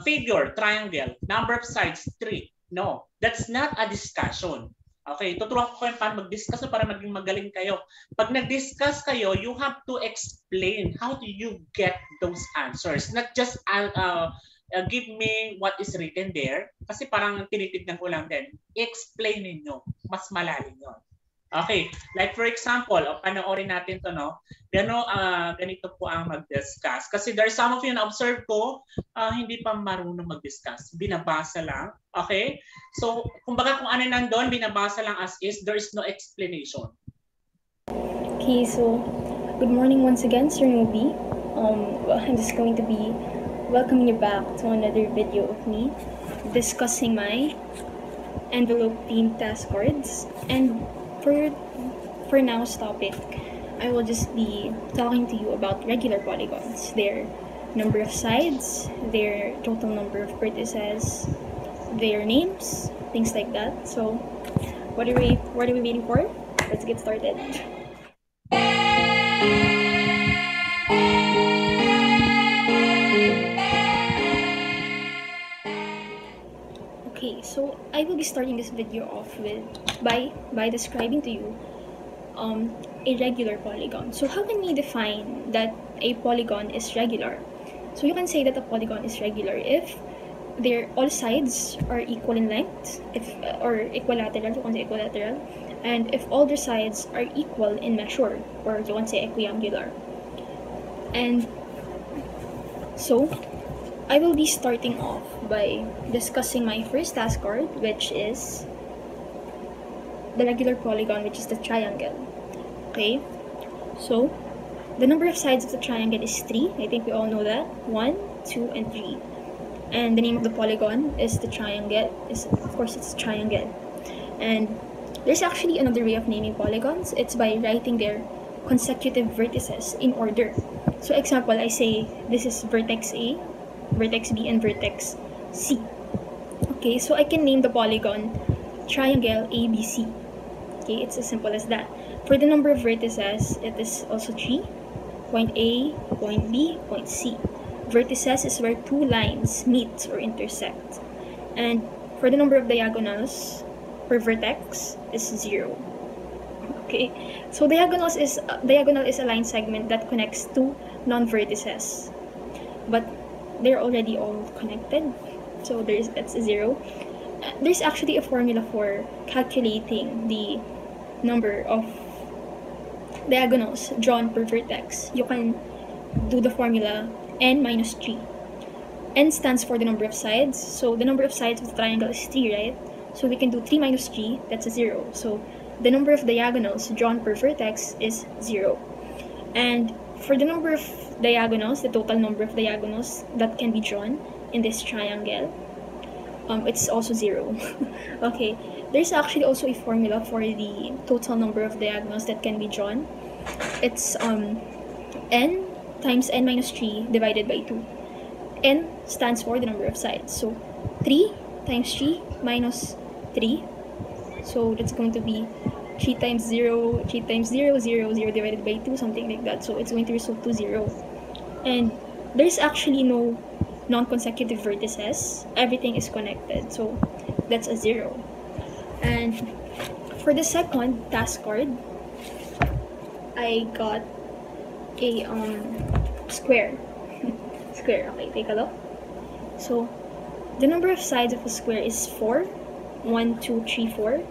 Speaker 1: figure, triangle, number of sides, 3. No, that's not a discussion. Okay, tuturuan ko kayo paano mag-discuss para maging magaling kayo. Pag nag-discuss kayo, you have to explain how do you get those answers. Not just give me what is written there, kasi parang tinitignan ko lang din. Explain ninyo, mas malalim yun. Okay, like for example, panoorin natin to, no? Ganito po ang mag-discuss. Kasi there's some of you na observe ko, hindi pa marunong mag-discuss. Binabasa lang. Okay? So, kumbaga kung ano nandun, binabasa lang as is, there is no explanation.
Speaker 17: Okay, so good morning once again, Sir Nubi. I'm just going to be welcoming you back to another video of me discussing my envelope themed task cards. And for now's topic, I will just be talking to you about regular polygons, their number of sides, their total number of vertices, their names, things like that. So, what are we waiting for? Let's get started. Okay, so I will be starting this video off with by describing to you a regular polygon. So how can we define that a polygon is regular? So you can say that a polygon is regular if all sides are equal in length, or equilateral, you can say equilateral, and if all their sides are equal in measure, or you can say equiangular. And so I will be starting off by discussing my first task card, which is the regular polygon, which is the triangle. Okay, so the number of sides of the triangle is 3. I think we all know that. 1, 2, and 3. And the name of the polygon is the triangle. Of course, it's triangle. And there's actually another way of naming polygons. It's by writing their consecutive vertices in order. So example, I say this is vertex A, vertex B, and vertex C. Okay, so I can name the polygon triangle ABC. Okay, it's as simple as that. For the number of vertices, it is also 3. Point A, point B, point C. Vertices is where two lines meet or intersect. And for the number of diagonals per vertex is 0. Okay, so diagonal is a line segment that connects two non-vertices, but they're already all connected, so that's 0. There's actually a formula for calculating the number of diagonals drawn per vertex. You can do the formula n minus 3. N stands for the number of sides, so the number of sides of the triangle is 3, right? So we can do 3 minus 3, that's a 0. So the number of diagonals drawn per vertex is 0. And for the number of diagonals, the total number of diagonals that can be drawn in this triangle, it's also 0. Okay, there's actually also a formula for the total number of diagonals that can be drawn. It's n times n minus 3 divided by 2. N stands for the number of sides. So 3 times 3 minus 3. So that's going to be 3 times 0, 3 times 0, 0, 0 divided by 2, something like that. So it's going to result to 0. And there's actually no non-consecutive vertices. Everything is connected. So that's a 0. And for the second task card, I got a square. Square. Okay, take a look. So the number of sides of a square is 4. 1, 2, 3, 4.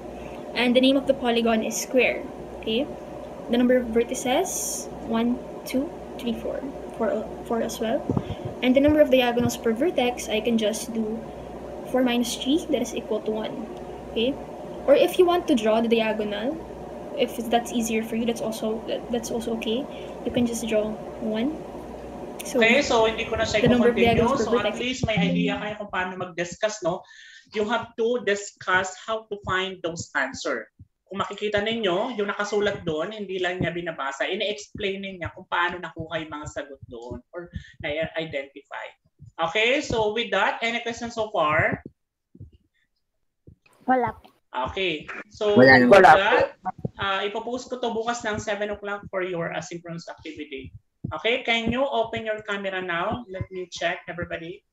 Speaker 17: And the name of the polygon is square. Okay. The number of vertices 1, 2, 3, 4. 4 as well. And the number of diagonals per vertex, I can just do 4 minus 3, that is equal to 1. Okay. Or if you want to draw the diagonal, if that's easier for you, that's also okay. You can just draw 1. So,
Speaker 1: okay, so hindi ko na siya i-continue. So at least may idea kayo kung paano mag-discuss, no? You have to discuss how to find those answer. Kung makikita ninyo, yung nakasulat doon, hindi lang niya binabasa. Ine-explain niya kung paano nakuha yung mga sagot doon or na-identify. Okay, so with that, any questions so far?
Speaker 15: Wala.
Speaker 1: Okay, so
Speaker 11: Wala.
Speaker 1: with that, ipopost ko to bukas ng 7 o'clock for your asynchronous activity. Okay, can you open your camera now? Let me check, everybody.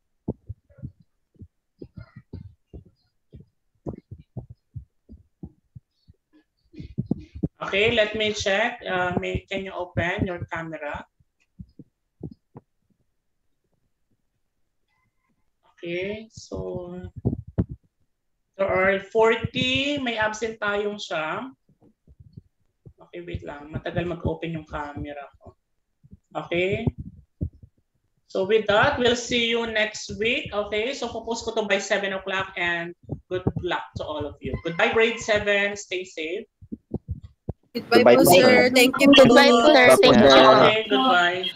Speaker 1: Okay, let me check. Can you open your camera? Okay, so there are 40. May absent tayong siya. Okay, wait lang. Matagal mag-open yung camera ko. Okay. So with that, we'll see you next week. Okay, so post ko to by 7 o'clock and good luck to all of you. Goodbye, grade 7. Stay safe.
Speaker 6: Goodbye, sir. Thank you.
Speaker 7: Goodbye, sir. Thank you.
Speaker 1: Okay, goodbye.